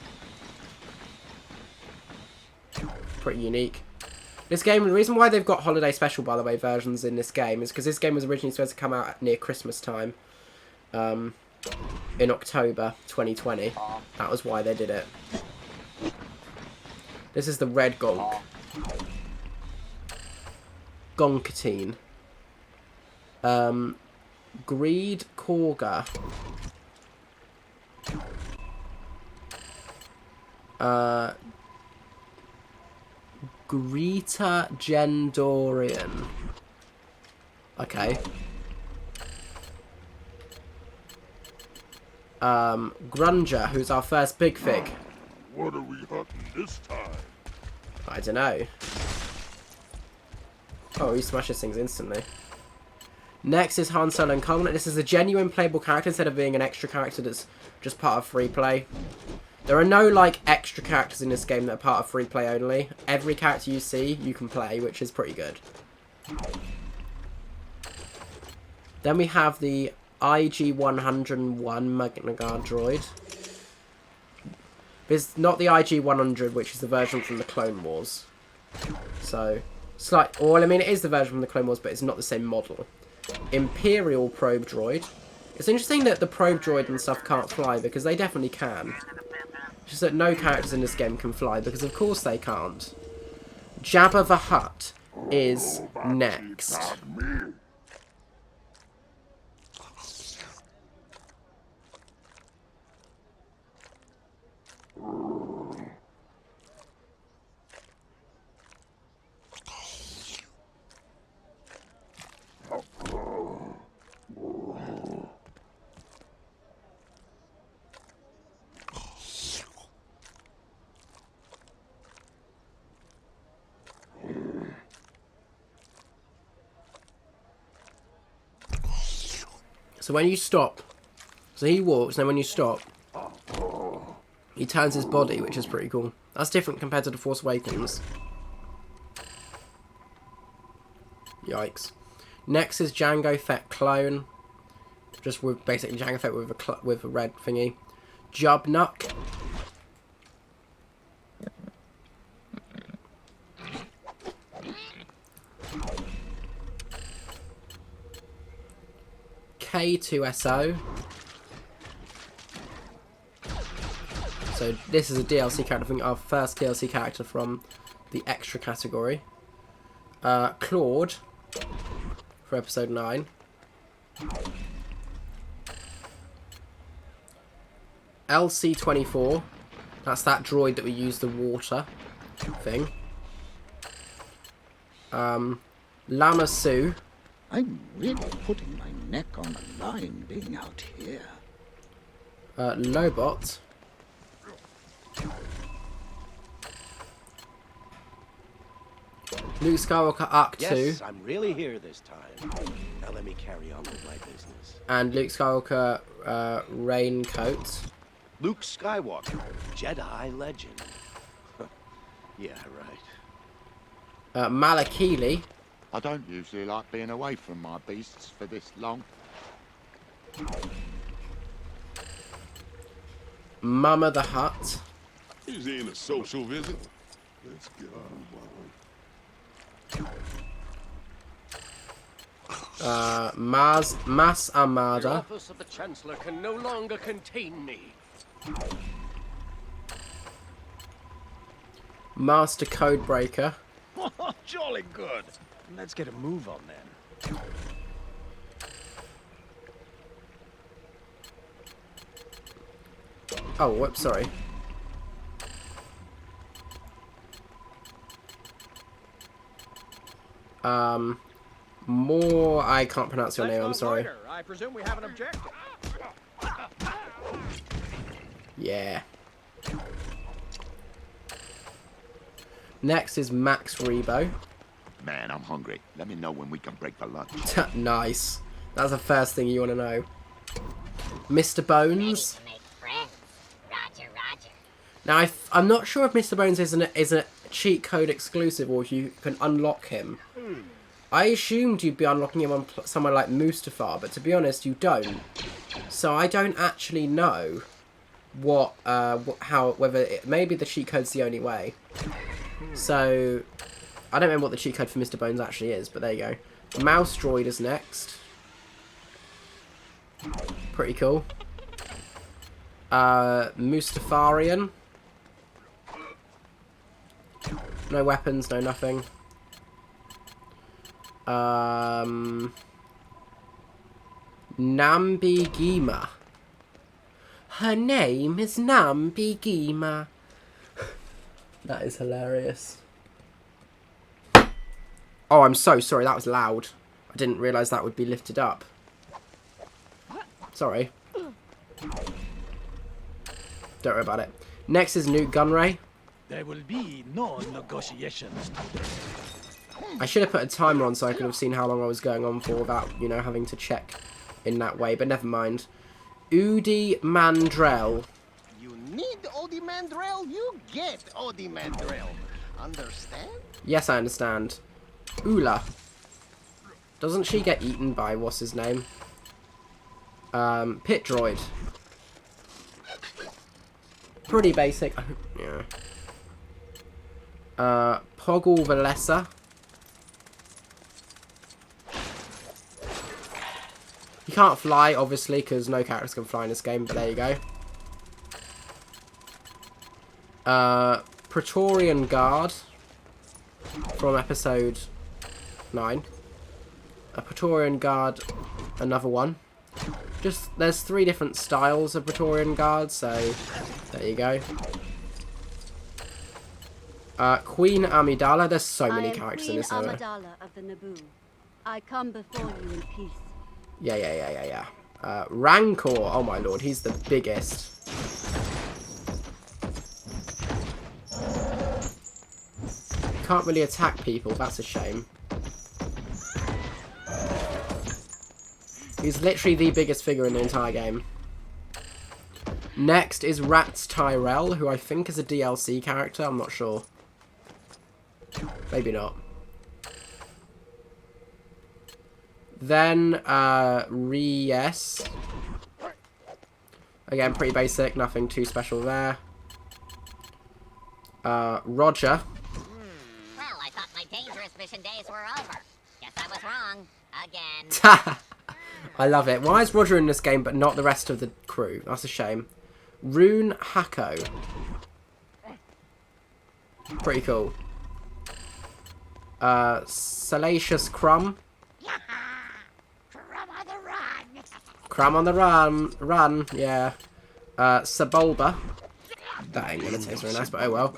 Pretty unique. This game, the reason why they've got Holiday Special, by the way, versions in this game is because this game was originally supposed to come out near Christmas time. In October 2020. That was why they did it. This is the red Gonk. Gonkatine. Greed Korga. Greta Gendorian. Okay. Grunger, who's our first big fig. What are we hunting this time? I don't know. Oh, he smashes things instantly. Next is Han Solo and Covenant. This is a genuine playable character instead of being an extra character that's just part of free play. There are no, like, extra characters in this game that are part of free play only. Every character you see, you can play, which is pretty good. Then we have the IG-101 Magna Guard droid. It's not the IG-100, which is the version from the Clone Wars. So, well, I mean, it is the version from the Clone Wars, but it's not the same model. Imperial Probe Droid. It's interesting that the Probe Droid and stuff can't fly, because they definitely can. It's just that no characters in this game can fly, because of course they can't. Jabba the Hutt is next. So when you stop So he walks, and then when you stop, he turns his body, which is pretty cool. That's different compared to The Force Awakens. Yikes. Next is Jango Fett clone. Just with basically Jango Fett with a red thingy. Jubnuk. K2SO. So this is a DLC character, I think our first DLC character from the extra category. Claude for episode 9. LC-24. That's that droid that we use the water thing. Lama Su. I'm really putting my neck on the line being out here. Lobot. Luke Skywalker Arc 2. Yes, I'm really here this time. Now let me carry on with my business. And Luke Skywalker Raincoat. Luke Skywalker, Jedi legend. Yeah, right. Malakili. I don't usually like being away from my beasts for this long. Mama the Hutt. Is he in a social visit? Let's get Mas Amada. The office of the Chancellor can no longer contain me. Master Codebreaker. Jolly good. Let's get a move on then. Oh, whoops, sorry. More. I can't pronounce your name. I'm sorry. I presume we have an objective. Yeah. Next is Max Rebo. Man, I'm hungry. Let me know when we can break for lunch. Nice. That's the first thing you want to know. Mr. Bones. Now, I'm not sure if Mr. Bones is a cheat code exclusive or if you can unlock him. I assumed you'd be unlocking him on somewhere like Mustafar, but to be honest, you don't. So I don't actually know maybe the cheat code's the only way. So I don't remember what the cheat code for Mr. Bones actually is, but there you go. Mouse Droid is next. Pretty cool. Mustafarian. No weapons, no nothing. Nambi Gima. Her name is Nambi Gima. That is hilarious. Oh, I'm so sorry. That was loud. I didn't realise that would be lifted up. Sorry. Don't worry about it. Next is Newt Gunray. There will be no negotiations. I should have put a timer on so I could have seen how long I was going on for without, you know, having to check in that way, but never mind. Udi Mandrell. You need Odi Mandrell, you get Odi Mandrell. Understand? Yes, I understand. Ula. Doesn't she get eaten by, what's his name? Pit Droid. Pretty basic. Yeah. Poggle Valessa. You can't fly, obviously, because no characters can fly in this game, but there you go. Praetorian Guard from episode 9. A Praetorian Guard, another one. Just, there's 3 different styles of Praetorian Guard, so there you go. Queen Amidala. There's so many characters in this area. Amidala of the Naboo. I come before you in peace. Yeah. Rancor. Oh my lord, he's the biggest. Can't really attack people. That's a shame. He's literally the biggest figure in the entire game. Next is Rats Tyrell, who I think is a DLC character. I'm not sure. Maybe not. Then, Ries. Again, pretty basic. Nothing too special there. Roger. Well, I thought my dangerous mission days were over. Guess I was wrong. Again. I love it. Why is Roger in this game but not the rest of the crew? That's a shame. Rune Hako. Pretty cool. Salacious Crumb. Crumb on the run. Crumb on the run. Run, yeah. Sebulba. That ain't gonna taste very nice, but oh well.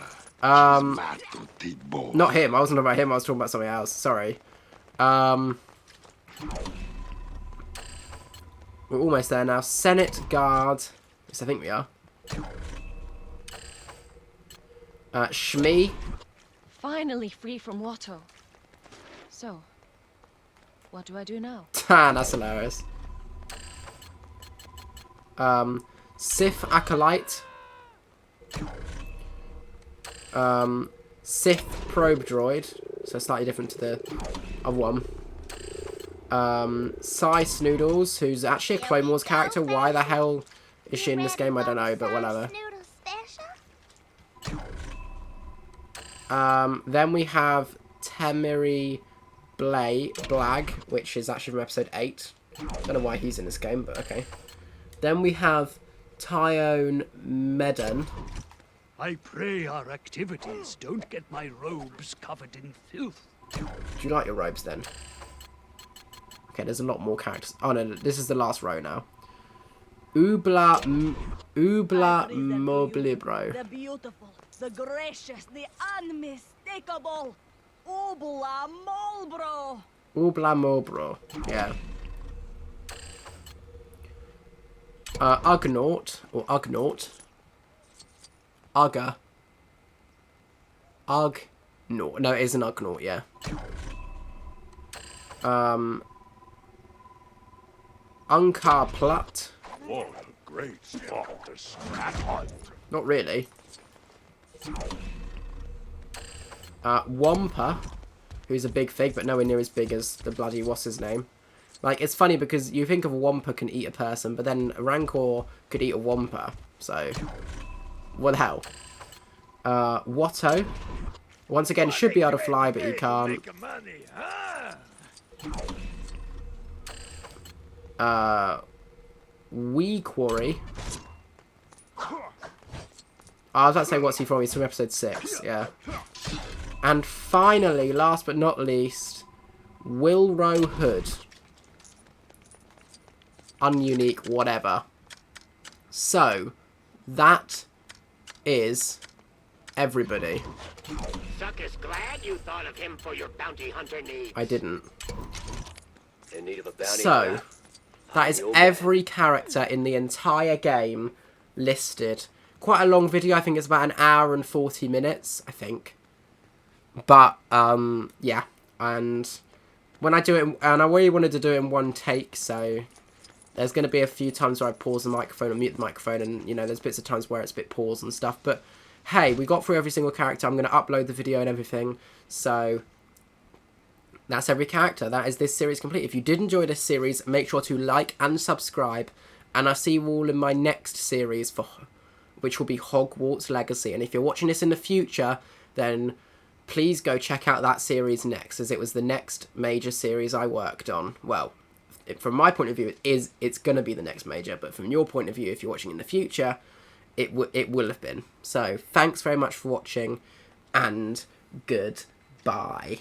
Not him. I wasn't talking about him. I was talking about something else. Sorry. We're almost there now. Senate Guard. Yes, I think we are. Shmi. Finally free from Watto. So, what do I do now? That's hilarious. Sith Acolyte. Sith Probe Droid. So slightly different to the other one. Sai Snoodles, who's actually a Clone Wars character. Why the hell is she in this game? I don't know, but whatever. Then we have Temiri Blag, which is actually from episode 8. Don't know why he's in this game, but okay. Then we have Tyone Medon. I pray our activities don't get my robes covered in filth. Do you like your robes then? Okay, there's a lot more characters. Oh no, this is the last row now. Ubla Moblibro. The beautiful, the gracious, the unmistakable Ubla Molbro. Ubla Molbro, yeah. Ugnaught, or Ugnaught. Ugga. Ugnaught. No, it is an Ugnaught, yeah. Unkar Plut. What a great spot to scrap on. Not really. Wampa, who's a big fig, but nowhere near as big as the bloody what's his name. Like, it's funny because you think of a Wampa can eat a person, but then a Rancor could eat a Wampa. So, what the hell? Watto. Once again, should be able to fly, but he can't. Wee Quarry. I was about to say, what's he from? He's from episode 6, yeah. And finally, last but not least, Wilro Hood. Ununique, whatever. So, that is everybody. Suck is glad you thought of him for your bounty hunter needs. I didn't. In need of a bounty So, that is every character in the entire game listed. Quite a long video. I think it's about 1 hour and 40 minutes, I think. But, yeah. And when I do it, and I really wanted to do it in one take, so there's going to be a few times where I pause the microphone or mute the microphone, and, you know, there's bits of times where it's a bit paused and stuff. But, hey, we got through every single character. I'm going to upload the video and everything. So, that's every character. That is this series complete. If you did enjoy this series, make sure to like and subscribe. And I'll see you all in my next series, which will be Hogwarts Legacy. And if you're watching this in the future, then please go check out that series next, as it was the next major series I worked on. Well, from my point of view, it's going to be the next major, but from your point of view, if you're watching in the future, it will have been. So, thanks very much for watching, and goodbye.